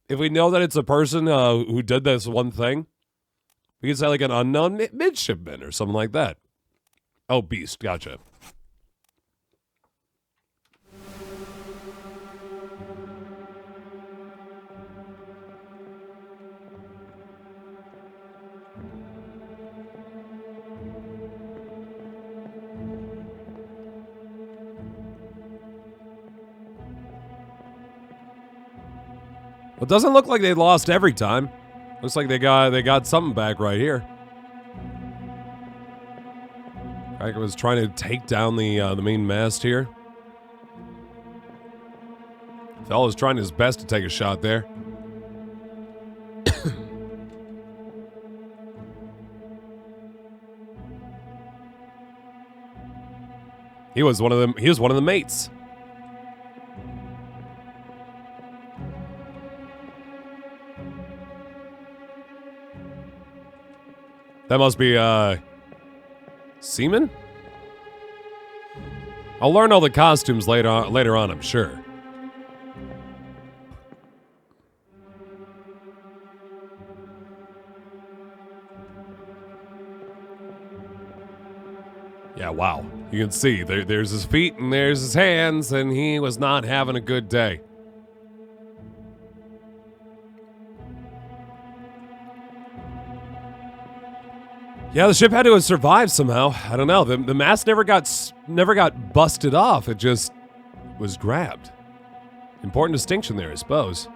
If we know that it's a person who did this one thing, we can say like an unknown midshipman or something like that. Oh, beast. Gotcha. Well, it doesn't look like they lost every time. Looks like they got something back right here. I was trying to take down the main mast here. Fella's trying his best to take a shot there. He was one of them. He was one of the mates. That must be seaman? I'll learn all the costumes later on, I'm sure. Yeah, wow. You can see, there's his feet and there's his hands, and he was not having a good day. Yeah, the ship had to have survived somehow. I don't know. The mast never got busted off. It just was grabbed. Important distinction there, I suppose.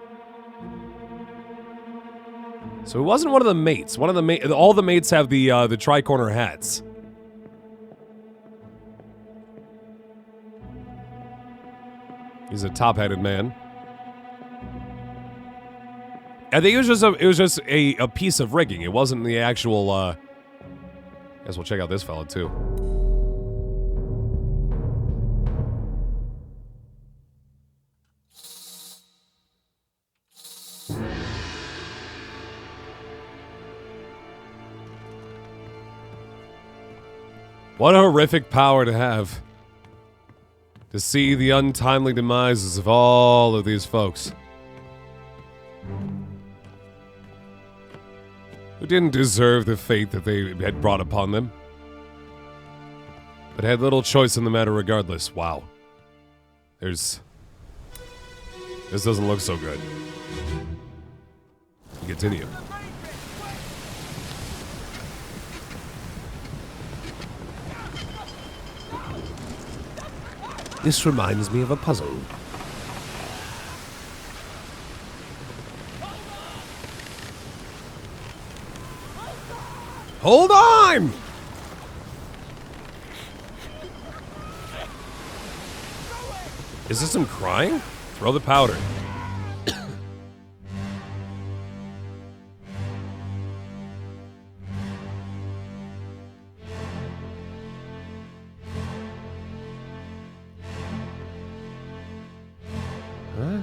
So it wasn't one of the mates. All the mates have the tri-corner hats. He's a top-hatted man. I think it was just a piece of rigging. It wasn't the actual. Guess we'll check out this fella too. What a horrific power to have. To see the untimely demises of all of these folks. Who didn't deserve the fate that they had brought upon them. But had little choice in the matter regardless. Wow. This doesn't look so good. Continue. This reminds me of a puzzle. Hold on! Is this him crying? Throw the powder. Huh?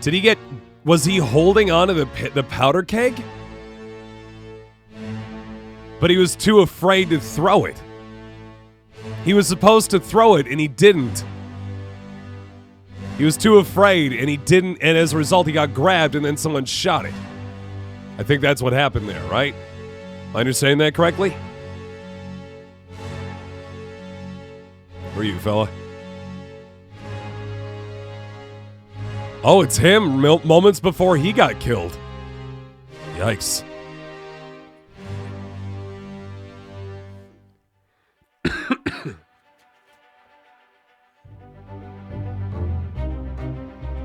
Did he get... Was he holding on to the powder keg? But he was too afraid to throw it. He was supposed to throw it, and he didn't. He was too afraid, and he didn't, and as a result, he got grabbed, and then someone shot it. I think that's what happened there, right? Am I understanding that correctly? Where are you, fella? Oh, it's him moments before he got killed. Yikes.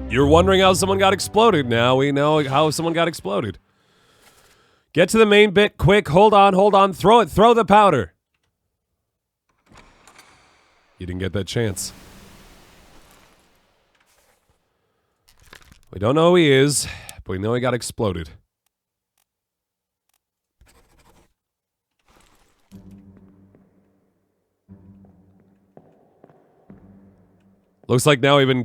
You're wondering how someone got exploded. Now we know how someone got exploded. Get to the main bit quick. Hold on. Throw it. Throw the powder. You didn't get that chance. We don't know who he is, but we know he got exploded. Looks like now we've been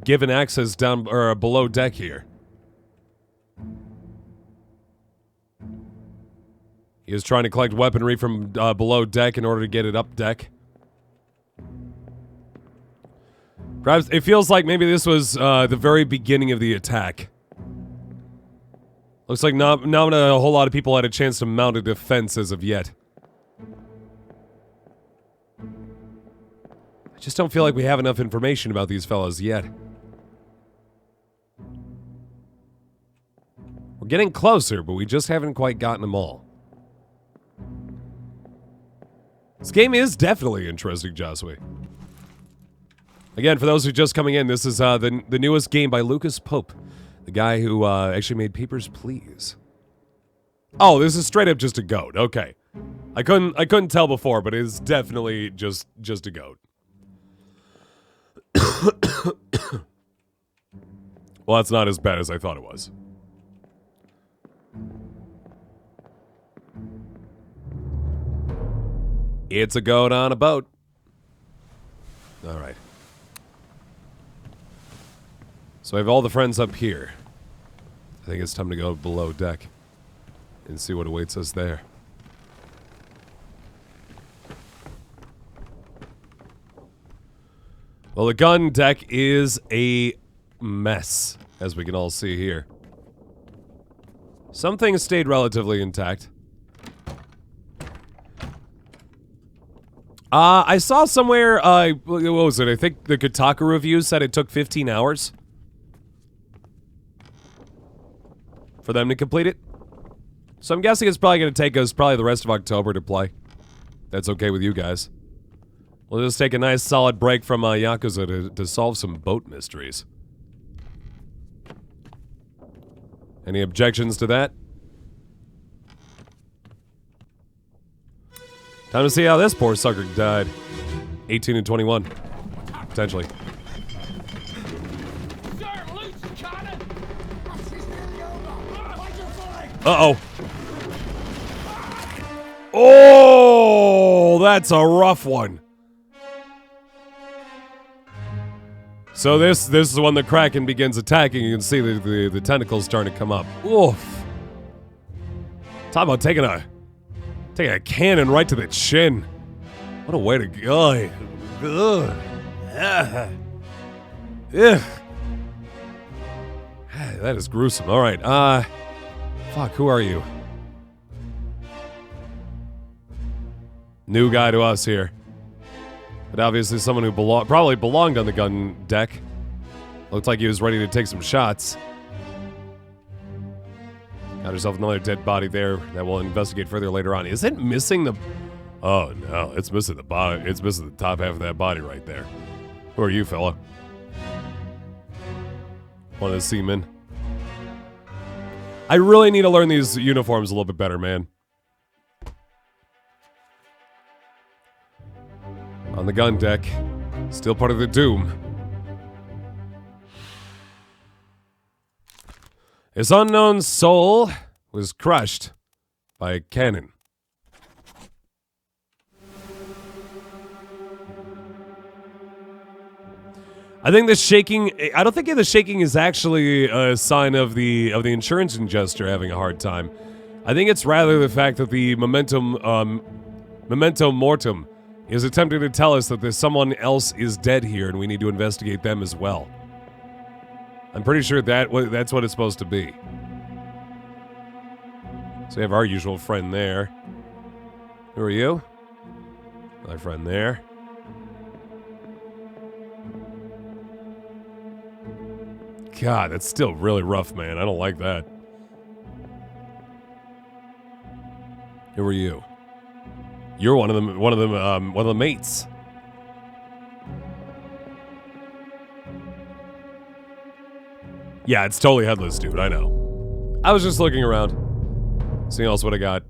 given access down or below deck here. He was trying to collect weaponry from below deck in order to get it up deck. Perhaps it feels like maybe this was the very beginning of the attack. Looks like not a whole lot of people had a chance to mount a defense as of yet. I just don't feel like we have enough information about these fellas yet. We're getting closer, but we just haven't quite gotten them all. This game is definitely interesting, Josue. Again, for those who are just coming in, this is the newest game by Lucas Pope. The guy who actually made Papers, Please. Oh, this is straight up just a goat. Okay. I couldn't tell before, but it is definitely just a goat. Well, that's not as bad as I thought it was. It's a goat on a boat. All right. So I have all the friends up here. I think it's time to go below deck and see what awaits us there. Well, the gun deck is a mess, as we can all see here. Some things stayed relatively intact. I saw somewhere, what was it? I think the Kotaku review said it took 15 hours for them to complete it. So I'm guessing it's probably going to take us probably the rest of October to play. That's okay with you guys. We'll just take a nice solid break from Yakuza to solve some boat mysteries. Any objections to that? Time to see how this poor sucker died. 18 and 21. Potentially. Uh-oh. Oh, that's a rough one. So this is when the Kraken begins attacking. You can see the tentacles starting to come up. Oof. Talk about taking a cannon right to the chin. What a way to go. Ugh. Ugh. That is gruesome. All right. Fuck, who are you? New guy to us here. But obviously someone who probably belonged on the gun deck. Looked like he was ready to take some shots. Got herself another dead body there that we'll investigate further later on. Is it missing the... Oh no, it's missing the body. It's missing the top half of that body right there. Who are you, fella? One of the seamen. I really need to learn these uniforms a little bit better, man. On the gun deck, still part of the Doom. His unknown soul was crushed by a cannon. I think the shaking. I don't think the shaking is actually a sign of the insurance adjuster having a hard time. I think it's rather the fact that the memento mortem is attempting to tell us that there's someone else is dead here and we need to investigate them as well. I'm pretty sure that's what it's supposed to be. So we have our usual friend there. Who are you? Another friend there. God, that's still really rough, man. I don't like that. Who are you? You're one of the mates. Yeah, it's totally headless, dude. I know. I was just looking around, seeing else what I got.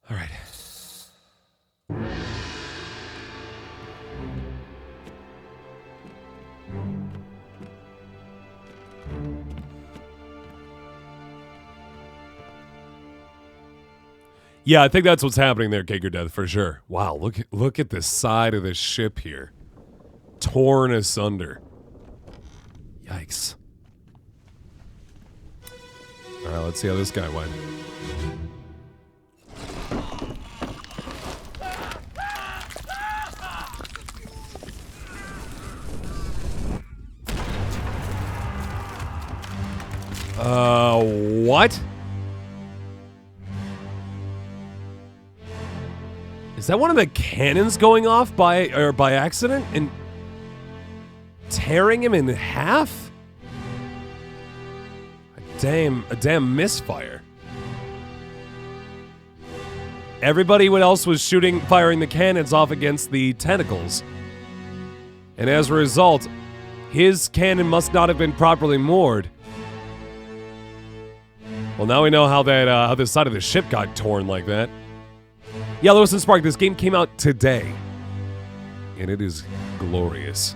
All right. Yeah, I think that's what's happening there, Cake or Death, for sure. Wow, look at the side of this ship here. Torn asunder. Yikes. Alright, let's see how this guy went. What? Is that one of the cannons going off by accident and tearing him in half? A damn misfire. Everybody else was firing the cannons off against the tentacles. And as a result, His cannon must not have been properly moored. Well, now we know how that how the side of the ship got torn like that. Yeah, Lewis and Spark, this game came out today. And it is glorious.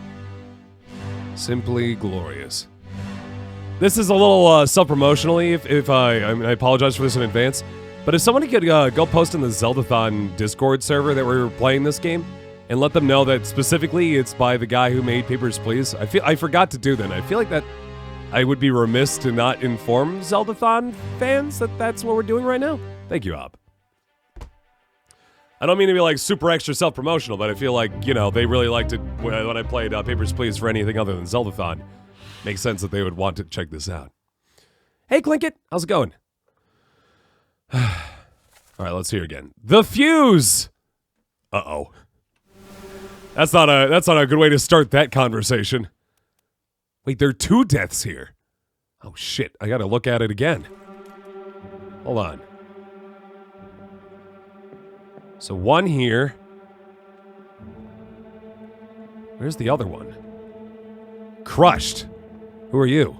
Simply glorious. This is a little self-promotionally, if I apologize for this in advance. But if somebody could go post in the Zeldathon Discord server that we're playing this game, and let them know that specifically it's by the guy who made Papers, Please. I forgot to do that. I feel like that I would be remiss to not inform Zeldathon fans that that's what we're doing right now. Thank you, Ob. I don't mean to be like super extra self-promotional, but I feel like, you know, they really liked it when I played Papers, Please for anything other than Zeldathon. Makes sense that they would want to check this out. Hey, Clinkit, how's it going? All right, let's hear again. The fuse. Uh-oh. That's not a good way to start that conversation. Wait, there are 2 deaths here. Oh shit, I gotta look at it again. Hold on. So 1 here. Where's the other one? Crushed. Who are you?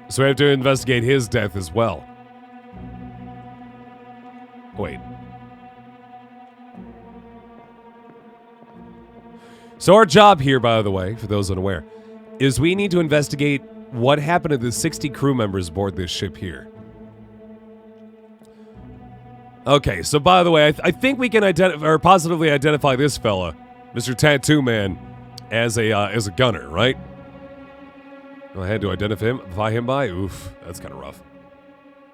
So we have to investigate his death as well. Wait. So our job here, by the way, for those unaware, is we need to investigate what happened to the 60 crew members aboard this ship here. Okay, so by the way, I think we can positively identify this fella, Mr. Tattoo Man, as a gunner, right? I had to identify him by? Oof, that's kind of rough.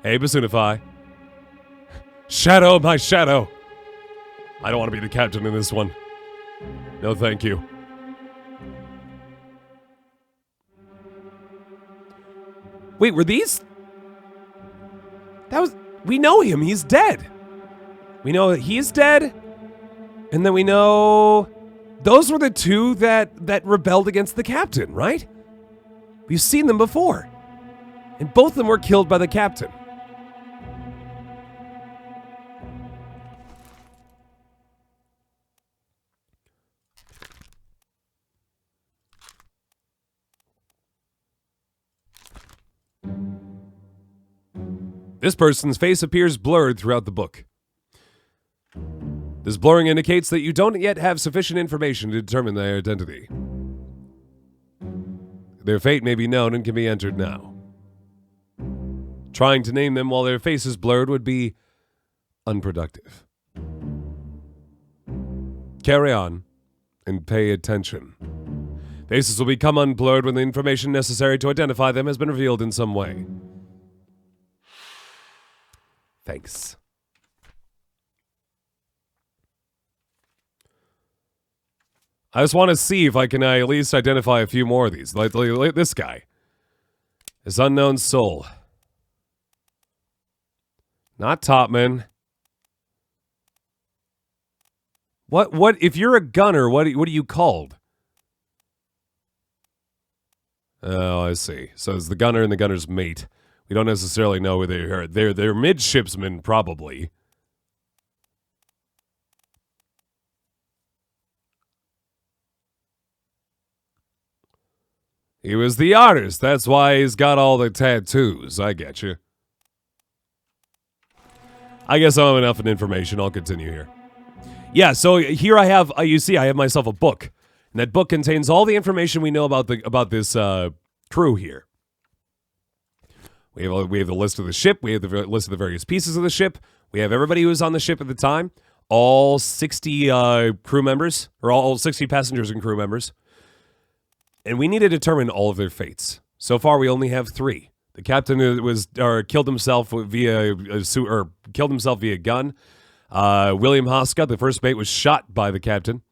Hey, Basunify. Shadow, my shadow. I don't want to be the captain in this one. No, thank you. Wait, were these? We know him, he's dead. We know that he's dead. And then we know those were the 2 that rebelled against the captain, right? We've seen them before. And both of them were killed by the captain. This person's face appears blurred throughout the book. This blurring indicates that you don't yet have sufficient information to determine their identity. Their fate may be known and can be entered now. Trying to name them while their face is blurred would be unproductive. Carry on and pay attention. Faces will become unblurred when the information necessary to identify them has been revealed in some way. Thanks. I just want to see if I can at least identify a few more of these. Like this guy. This unknown soul. Not Topman. What if you're a gunner, what are you called? Oh, I see. So it's the gunner and the gunner's mate. We don't necessarily know who they are. They're midshipsmen, probably. He was the artist. That's why he's got all the tattoos. I get you. I guess I have enough information. I'll continue here. Yeah, so here I have, you see, I have myself a book. And that book contains all the information we know about this crew here. We have the list of the ship. We have the list of the various pieces of the ship. We have everybody who was on the ship at the time. All 60 crew members, or all 60 passengers and crew members. And we need to determine all of their fates. So far, we only have 3. The captain killed himself via gun. William Hoscott, the first mate, was shot by the captain.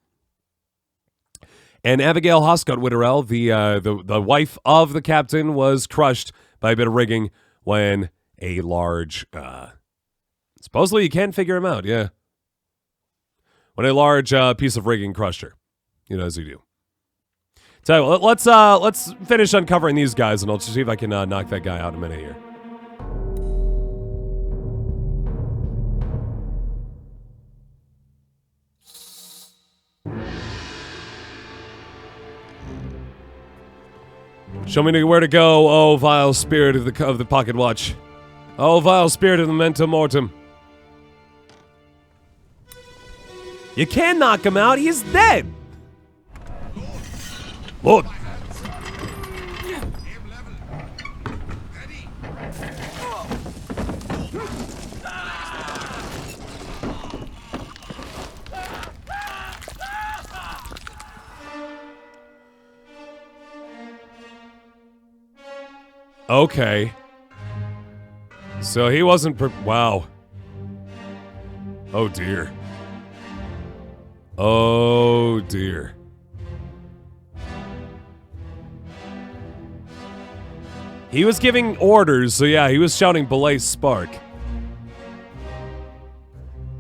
And Abigail Hoscott Witterell, the wife of the captain, was crushed by a bit of rigging when a large, supposedly you can't figure him out, yeah. When a large piece of rigging crushed her, as you do. So let's finish uncovering these guys, and I'll see if I can knock that guy out in a minute here. Show me where to go, oh vile spirit of the pocket watch. Oh vile spirit of the mentum mortem. You can't knock him out, he's dead! Lord! Okay. So he wasn't wow. Oh dear. Oh dear. He was giving orders, so yeah, he was shouting belay spark.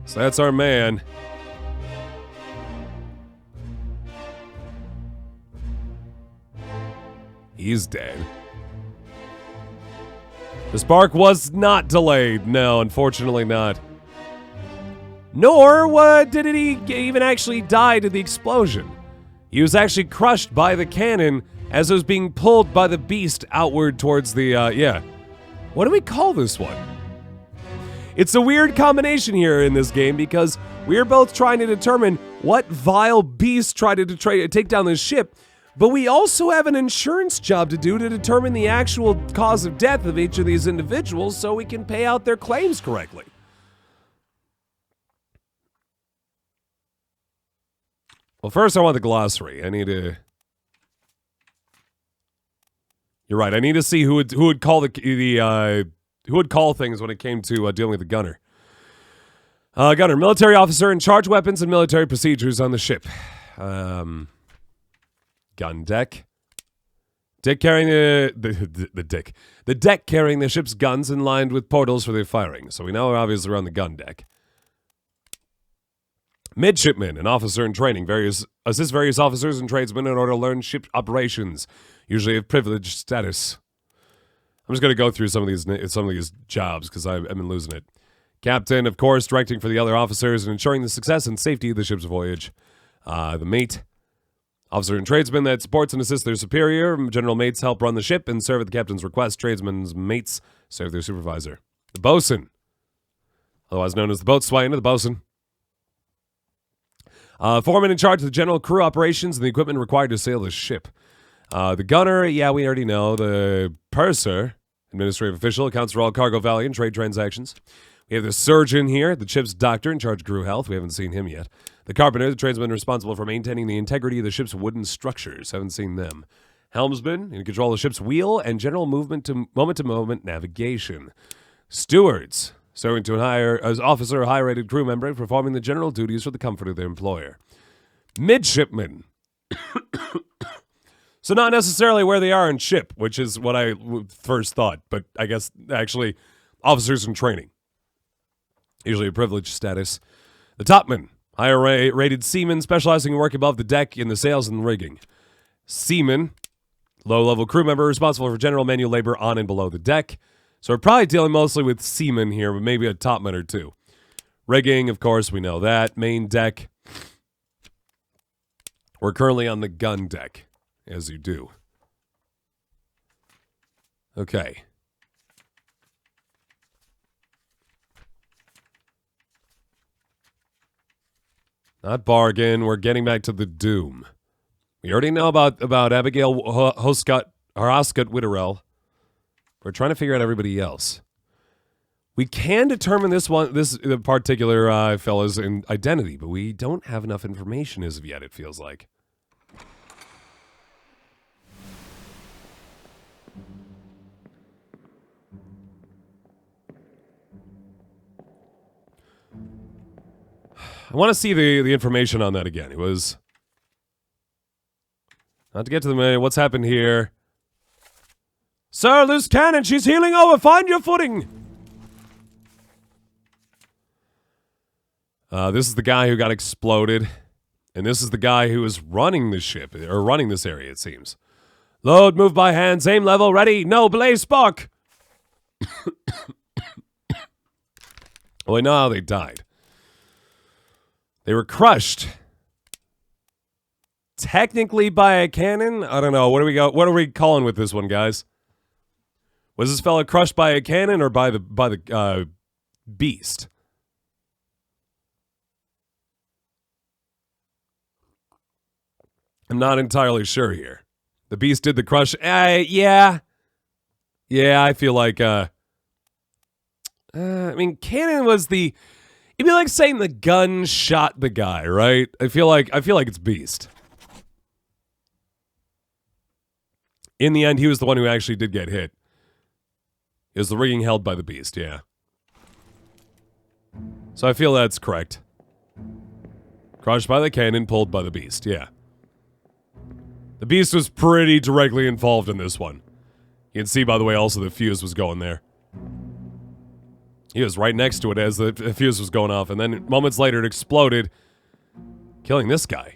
So that's our man. He's dead. The spark was not delayed. No, unfortunately not. Nor did he even actually die to the explosion. He was actually crushed by the cannon as it was being pulled by the beast outward towards the, yeah. What do we call this one? It's a weird combination here in this game because we are both trying to determine what vile beast tried to take down this ship, but we also have an insurance job to do to determine the actual cause of death of each of these individuals so we can pay out their claims correctly. Well, first I want the glossary. I need to... You're right. I need to see who would call who would call things when it came to dealing with the gunner. Gunner, military officer in charge weapons and military procedures on the ship. Gun deck. Deck carrying the deck carrying the ship's guns and lined with portals for their firing. So we know obviously we're on the gun deck. Midshipman, an officer in training, assist various officers and tradesmen in order to learn ship operations, usually of privileged status. I'm just going to go through some of these jobs because I've been losing it. Captain, of course, directing for the other officers and ensuring the success and safety of the ship's voyage. The mate, officer and tradesman that supports and assists their superior. General mates help run the ship and serve at the captain's request. Tradesmen's mates serve their supervisor. The bosun, otherwise known as the boatswain or the bosun. Foreman in charge of the general crew operations and the equipment required to sail the ship. The gunner, yeah, we already know. The purser, administrative official, accounts for all cargo value and trade transactions. We have the surgeon here, the ship's doctor in charge of crew health. We haven't seen him yet. The carpenter, the tradesman responsible for maintaining the integrity of the ship's wooden structures. Haven't seen them. Helmsman, in control of the ship's wheel and general moment-to-moment navigation. Stewards, serving to as officer or high-rated crew member, performing the general duties for the comfort of their employer. Midshipmen. So not necessarily where they are in ship, which is what I first thought, but I guess actually officers in training. Usually a privileged status. The topman, higher rated seaman specializing in work above the deck in the sails and rigging. Seaman, low-level crew member responsible for general manual labor on and below the deck. So we're probably dealing mostly with seamen here, but maybe a topman or two. Rigging, of course, we know that. Main deck. We're currently on the gun deck, as you do. Okay. Not bargain. We're getting back to the doom. We already know about Abigail Hoscott Witterell. We're trying to figure out everybody else. We can determine this particular fella's identity, but we don't have enough information as of yet, it feels like. I want to see the information on that again. It was... Not to get to the main, what's happened here? Sir, loose cannon, she's heeling over, find your footing! This is the guy who got exploded. And this is the guy who is running the ship, or running this area, it seems. Load, move by hands, aim level, ready, no, blaze spark! Well, I know how they died. They were crushed technically by a cannon? I don't know. What are we calling with this one, guys? Was this fella crushed by a cannon or by the beast? I'm not entirely sure here. The beast did the crush. Yeah. Yeah, I feel like I mean, cannon was the. It'd be like saying the gun shot the guy, right? I feel like it's beast. In the end, he was the one who actually did get hit. It was the rigging held by the beast, yeah. So I feel that's correct. Crushed by the cannon, pulled by the beast, yeah. The beast was pretty directly involved in this one. You can see, by the way, also the fuse was going there. He was right next to it as the fuse was going off, and then moments later it exploded, killing this guy.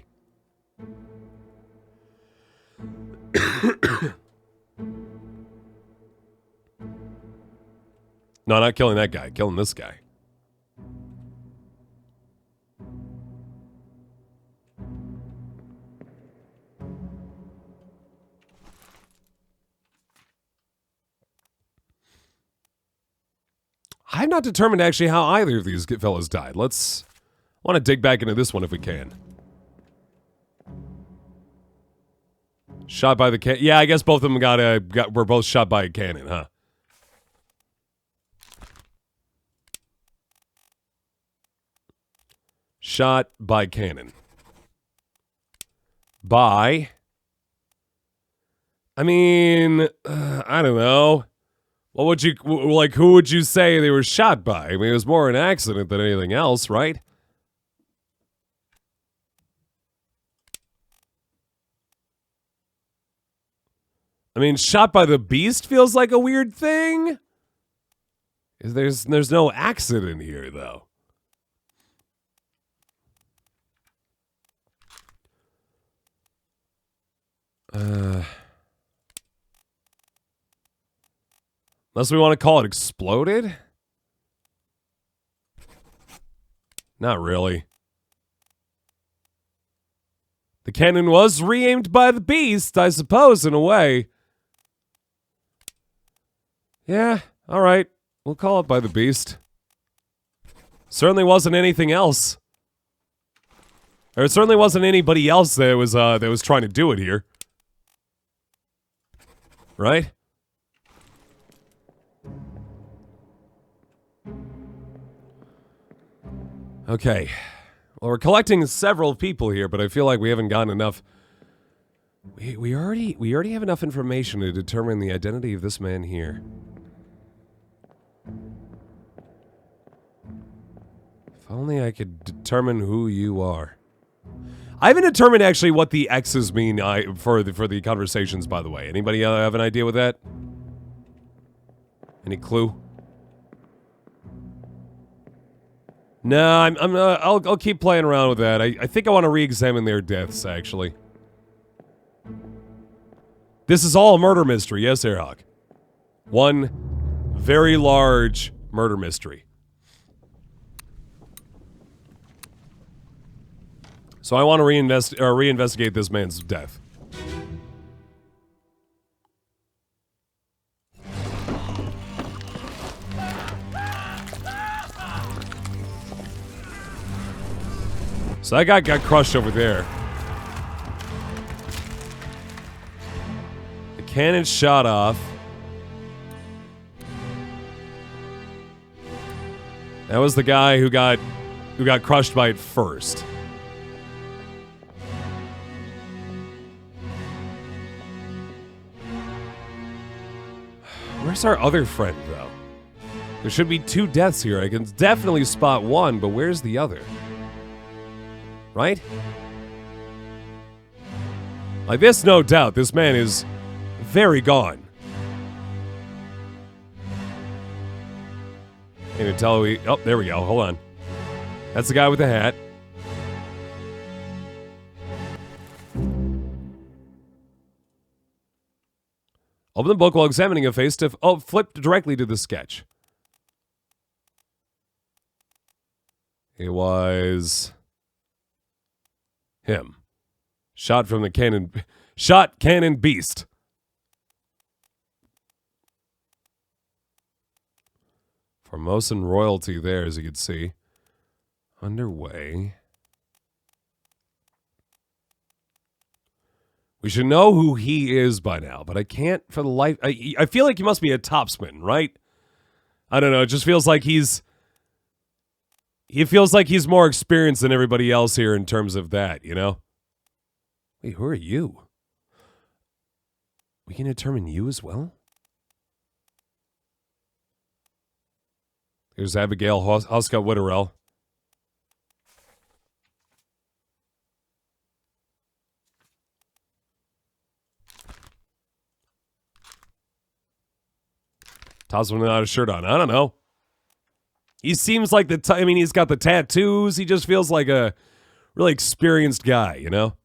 No, not killing that guy. Killing this guy. I'm not determined actually how either of these fellas died. I want to dig back into this one if we can. Shot by the cannon. Yeah, I guess both of them were both shot by a cannon, huh? Shot by cannon. By. I mean, I don't know. What would you, like, who would you say they were shot by? I mean, it was more an accident than anything else, right? I mean, shot by the beast feels like a weird thing. There's no accident here, though. Unless we want to call it exploded? Not really. The cannon was re-aimed by the beast, I suppose, in a way. Yeah, alright. We'll call it by the beast. Certainly wasn't anything else. Or it certainly wasn't anybody else that was trying to do it here. Right? Okay. Well, we're collecting several people here, but I feel like we haven't gotten enough. We already have enough information to determine the identity of this man here. If only I could determine who you are. I haven't determined actually what the X's mean for the conversations, by the way. Anybody have an idea with that? Any clue? No, I'll keep playing around with that. I think I want to re-examine their deaths, actually. This is all a murder mystery, yes, Airhawk. One very large murder mystery. So I want to reinvestigate this man's death. So that guy got crushed over there. The cannon shot off. That was the guy who got crushed by it first. Where's our other friend, though? There should be 2 deaths here. I can definitely spot one, but where's the other? Right? Like this, no doubt. This man is very gone. Can't even tell we... Oh, there we go. Hold on. That's the guy with the hat. Open the book while examining a face to... Oh, flip directly to the sketch. It was... him. Shot from the cannon. Shot cannon beast. Formosan royalty there, as you can see. Underway. We should know who he is by now, but I can't for the life... I feel like he must be a topsman, right? I don't know. It just feels like he's... He feels like he's more experienced than everybody else here in terms of that, you know? Wait, who are you? We can determine you as well? There's Abigail Huska Witterell. Toss him without a shirt on. I don't know. He seems like I mean, he's got the tattoos. He just feels like a really experienced guy, you know?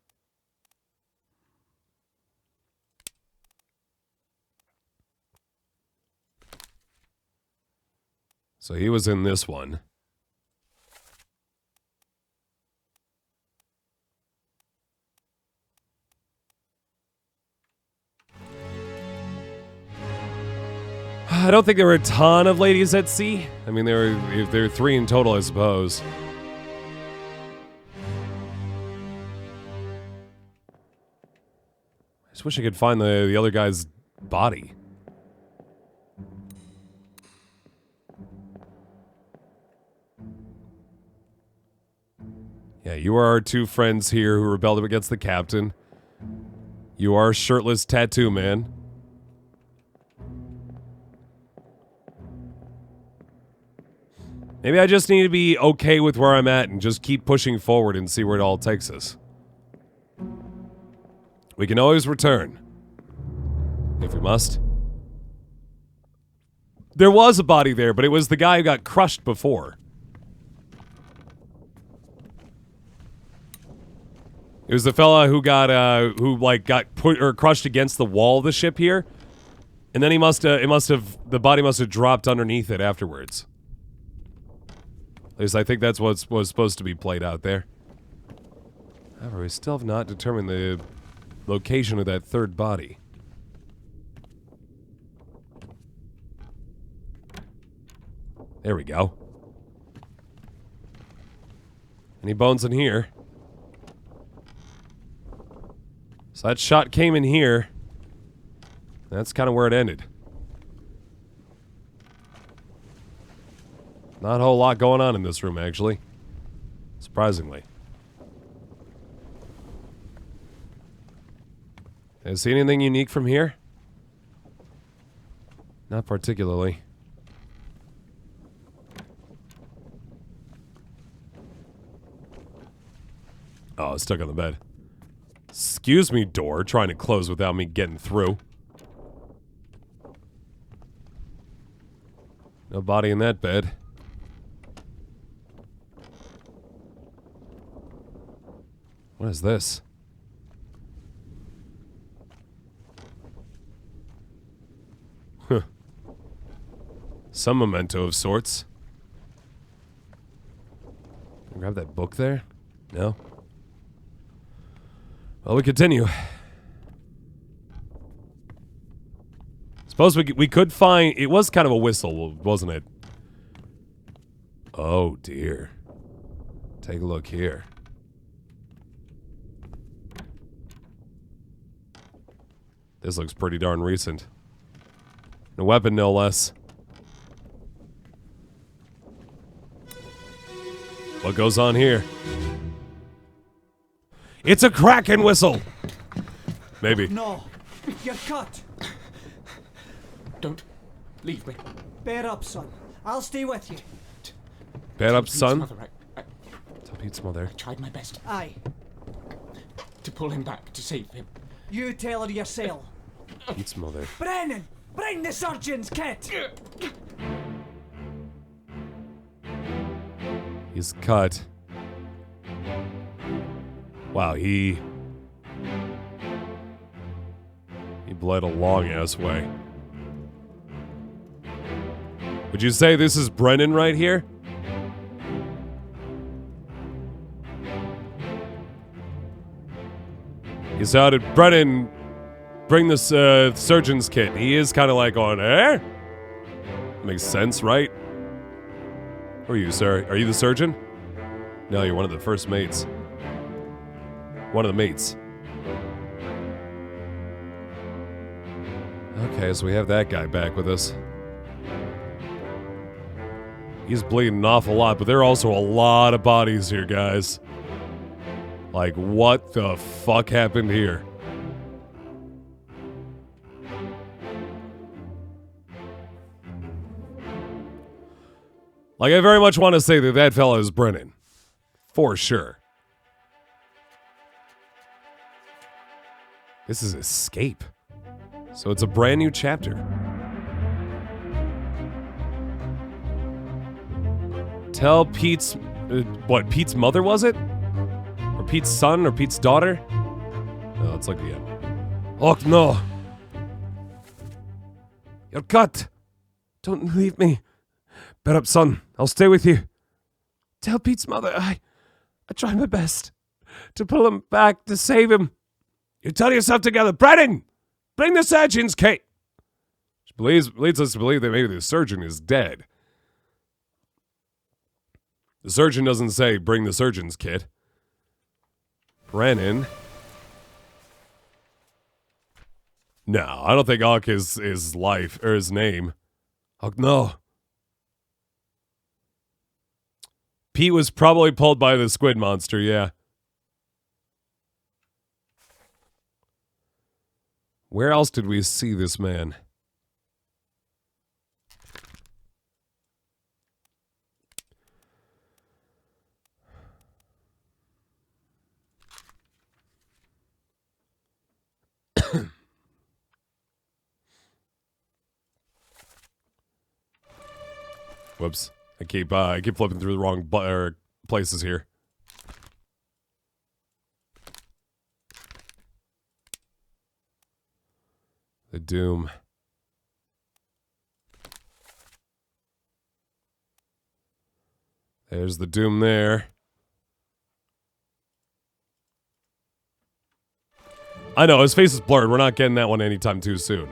So he was in this one. I don't think there were a ton of ladies at sea. I mean, there were 3 in total, I suppose. I just wish I could find the other guy's body. Yeah, you are our 2 friends here who rebelled against the captain. You are a shirtless tattoo man. Maybe I just need to be okay with where I'm at and just keep pushing forward and see where it all takes us. We can always return. If we must. There was a body there, but it was the guy who got crushed before. It was the fella who got put or crushed against the wall of the ship here. And then the body must have dropped underneath it afterwards. At least I think that's what was supposed to be played out there. However, we still have not determined the location of that 3rd body. There we go. Any bones in here? So that shot came in here. That's kind of where it ended. Not a whole lot going on in this room, actually. Surprisingly. Did I see anything unique from here? Not particularly. Oh, it's stuck on the bed. Excuse me, door, trying to close without me getting through. No body in that bed. What is this? Huh. Some memento of sorts. Can I grab that book there? No? Well, we continue. Suppose we could find... It was kind of a whistle, wasn't it? Oh, dear. Take a look here. This looks pretty darn recent. A weapon, no less. What goes on here? It's a Kraken whistle! Maybe. No, you're cut. Don't leave me. Bear up, son. I'll stay with you. Bad up, Pete's son. mother, Tell Pete's mother. I tried my best Aye, to pull him back, to save him. you tell her yourself. Pete's mother. Brennan, bring the surgeon's kit. He's cut. Wow, he bled a long-ass way. Would you say this is Brennan right here? He shouted, Brennan, bring this surgeon's kit. He is kind of like on, eh? Makes sense, right? Who are you, sir? Are you the surgeon? No, you're one of the first mates. One of the mates. Okay, so we have that guy back with us. He's bleeding an awful lot, but there are also a lot of bodies here, guys. Like, what the fuck happened here? Like, I very much want to say that that fella is Brennan. For sure. This is Escape. So it's a brand new chapter. Tell Pete's... what, Pete's mother was it? Or Pete's son? Or Pete's daughter? No, it's like the end. Oh, no. You're cut. Don't leave me. Bear up, son. I'll stay with you. Tell Pete's mother I tried my best to pull him back, to save him. You tell yourself together. Brennan! Bring the surgeon's kit! Which leads us to believe that maybe the surgeon is dead. The surgeon doesn't say, bring the surgeon's kit. Brennan. No, I don't think Uck is his life, or his name. Uck, no. Pete was probably pulled by the squid monster, yeah. Where else did we see this man? Whoops. I keep flipping through the wrong places here. The Doom. There's the Doom there. I know, his face is blurred. We're not getting that one anytime too soon.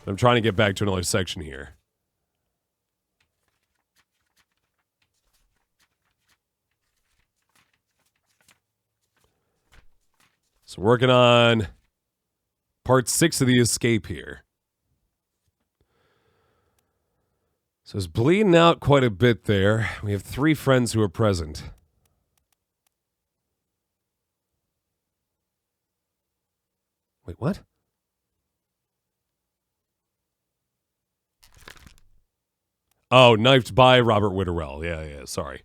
I'm trying to get back to another section here. So working on part 6 of the escape here. So it's bleeding out quite a bit there. We have 3 friends who are present. Wait, what? Oh, knifed by Robert Witterell. Yeah, sorry.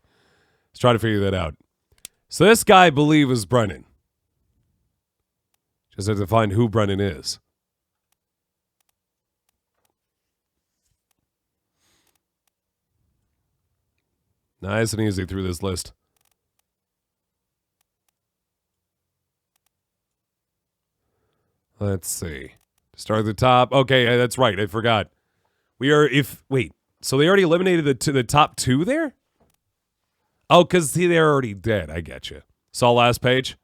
Let's try to figure that out. So this guy, I believe, is Brennan. Just have to find who Brennan is. Nice and easy through this list. Let's see. Start at the top. Okay, that's right. I forgot. Wait. So they already eliminated the top 2 there? Oh, because they're already dead. I get you. Saw last page?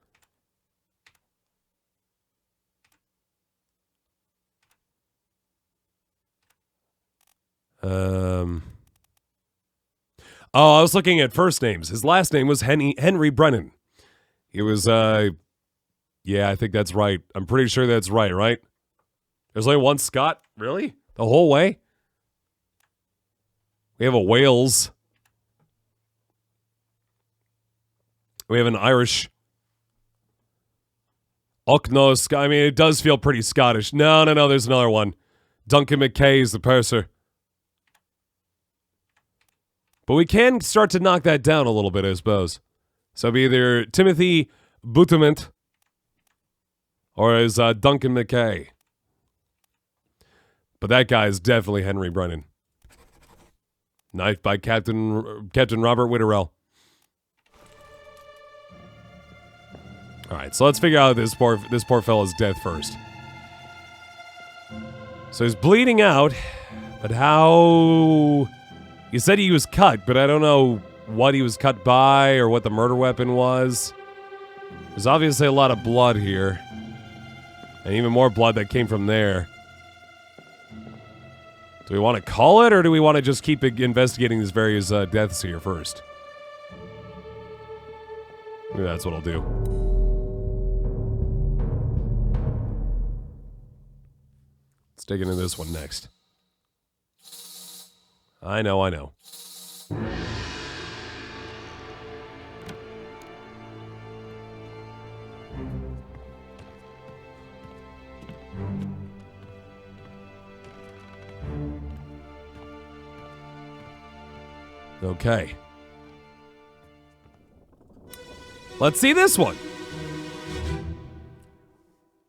Oh, I was looking at first names. His last name was Henry Brennan. He was, yeah, I think that's right. I'm pretty sure that's right? There's only one Scott? Really? The whole way? We have a Wales. We have an Irish. Ucknos. I mean, it does feel pretty Scottish. No, there's another one. Duncan McKay is the purser. But we can start to knock that down a little bit, I suppose. So it'd be either Timothy Butament or is Duncan McKay. But that guy is definitely Henry Brennan. Knifed by Captain Robert Witterell. All right, so let's figure out this poor fella's death first. So he's bleeding out, but how? He said he was cut, but I don't know what he was cut by or what the murder weapon was. There's obviously a lot of blood here. And even more blood that came from there. Do we want to call it, or do we want to just keep investigating these various deaths here first? Maybe that's what I'll do. Let's dig into this one next. I know. Okay. Let's see this one.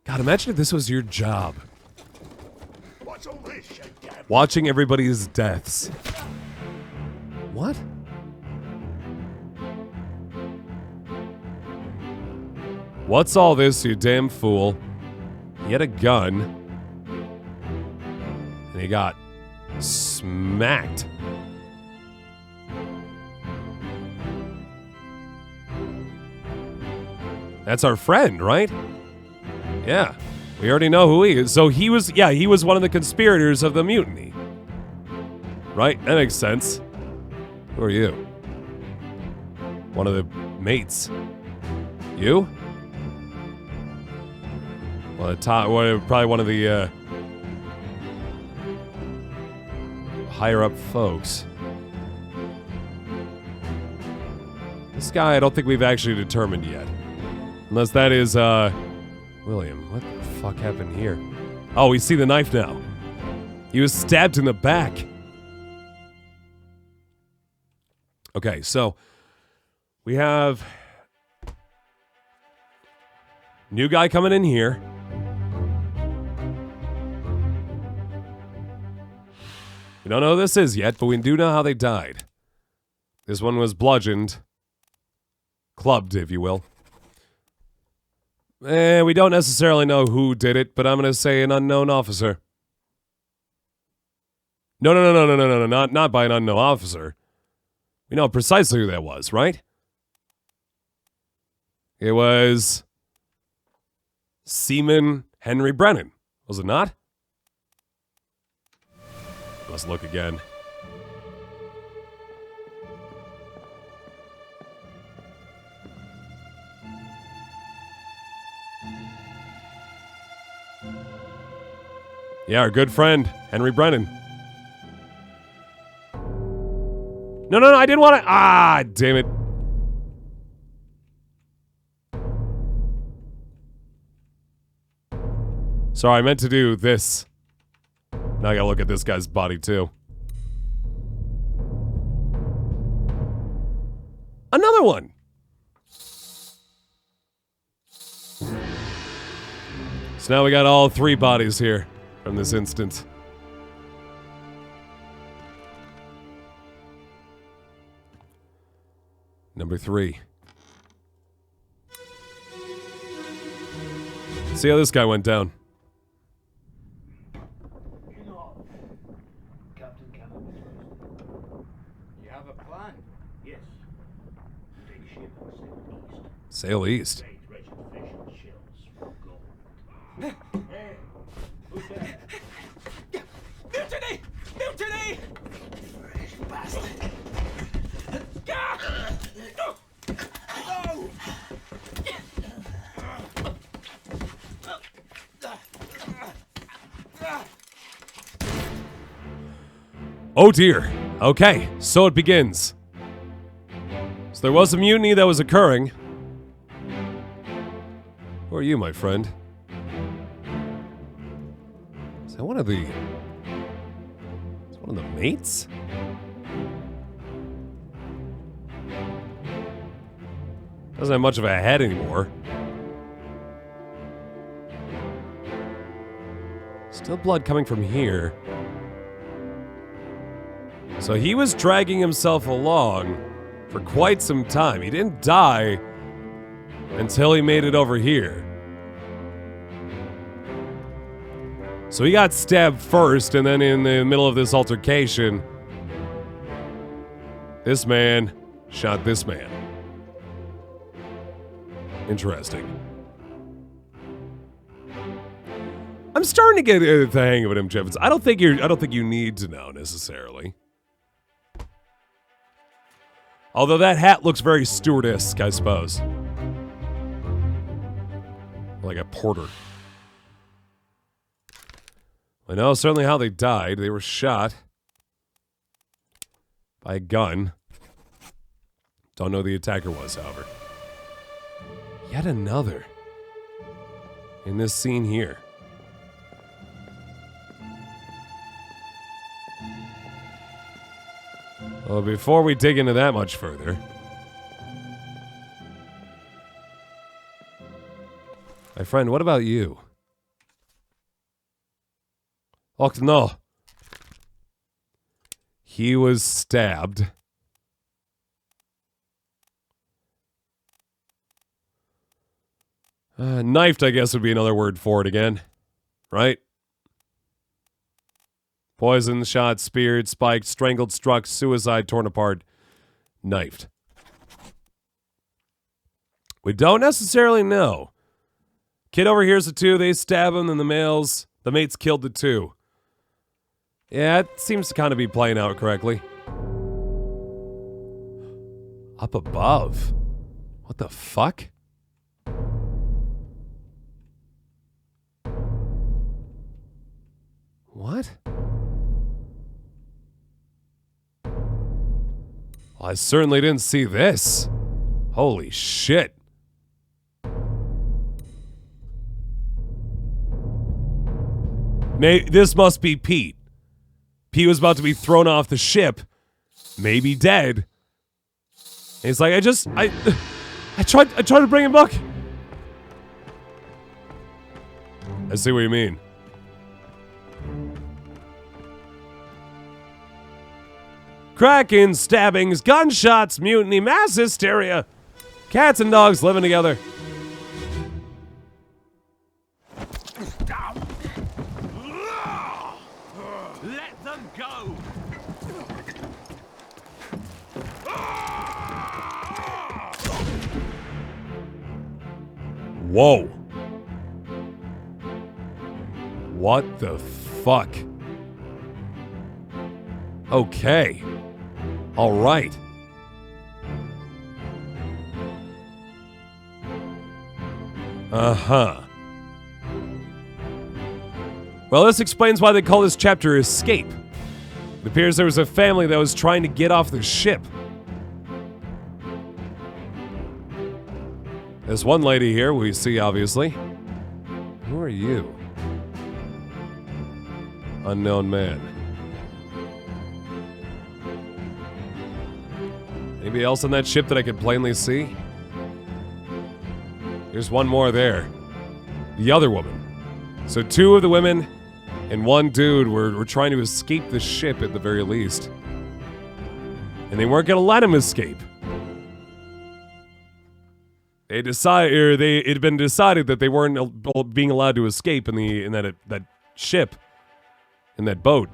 God, imagine if this was your job. What's all this, you damn? Watching everybody's deaths. What? What's all this, you damn fool? He had a gun. And he got smacked. That's our friend, right? Yeah. We already know who he is. So he was one of the conspirators of the mutiny. Right? That makes sense. Who are you? One of the mates. You? Well, probably one of the higher up folks. This guy I don't think we've actually determined yet. Unless that is, William. What the fuck happened here? Oh, we see the knife now. He was stabbed in the back. Okay, so we have new guy coming in here. We don't know who this is yet, but we do know how they died. This one was bludgeoned. Clubbed, if you will. We don't necessarily know who did it, but I'm going to say an unknown officer. No, not by an unknown officer. We know precisely who that was, right? It was Seaman Henry Brennan, was it not? Let's look again. Yeah, our good friend, Henry Brennan. No, I didn't want to. Ah, damn it. Sorry, I meant to do this. Now I gotta look at this guy's body, too. Another one. So now we got all three bodies here from this instance. Number 3. Let's see how this guy went down. Captain Cameron. You have a plan? Yes. Take ship and sail east. Sail east. Trade wretched fish and shells for gold. Hey, who's there? Mutiny! Mutiny! Fresh bastard. Oh dear. Okay, so it begins. So there was a mutiny that was occurring. Who are you, my friend? Is that one of the... Is one of the mates? Doesn't have much of a head anymore. Still blood coming from here. So he was dragging himself along for quite some time. He didn't die until he made it over here. So he got stabbed first, and then in the middle of this altercation, this man shot this man. Interesting. I'm starting to get the hang of it, M. Jeffens. I don't think you need to know necessarily. Although that hat looks very stewardess, I suppose. Like a porter. I know certainly how they died. They were shot by a gun. Don't know who the attacker was, however. Yet another. In this scene here. Well, before we dig into that much further, my friend, what about you? Oh, no. He was stabbed. Knifed, I guess, would be another word for it again. Right? Poisoned, shot, speared, spiked, strangled, struck, suicide, torn apart, knifed. We don't necessarily know. Kid overhears the two, they stab him, and the mates killed the two. Yeah, it seems to kind of be playing out correctly. Up above? What the fuck? What? Well, I certainly didn't see this. Holy shit. This must be Pete. Pete was about to be thrown off the ship. Maybe dead. And he's like, I tried to bring him back. I see what you mean. Cracking, stabbings, gunshots, mutiny, mass hysteria. Cats and dogs living together. Let them go! Whoa. What the fuck? Okay. All right. Uh-huh. Well, this explains why they call this chapter Escape. It appears there was a family that was trying to get off the ship. There's one lady here we see, obviously. Who are you? Unknown man. Anybody else on that ship that I could plainly see? There's one more there. The other woman. So two of the women and one dude were trying to escape the ship at the very least. And they weren't going to let him escape. It had been decided that they weren't being allowed to escape in that ship, in that boat.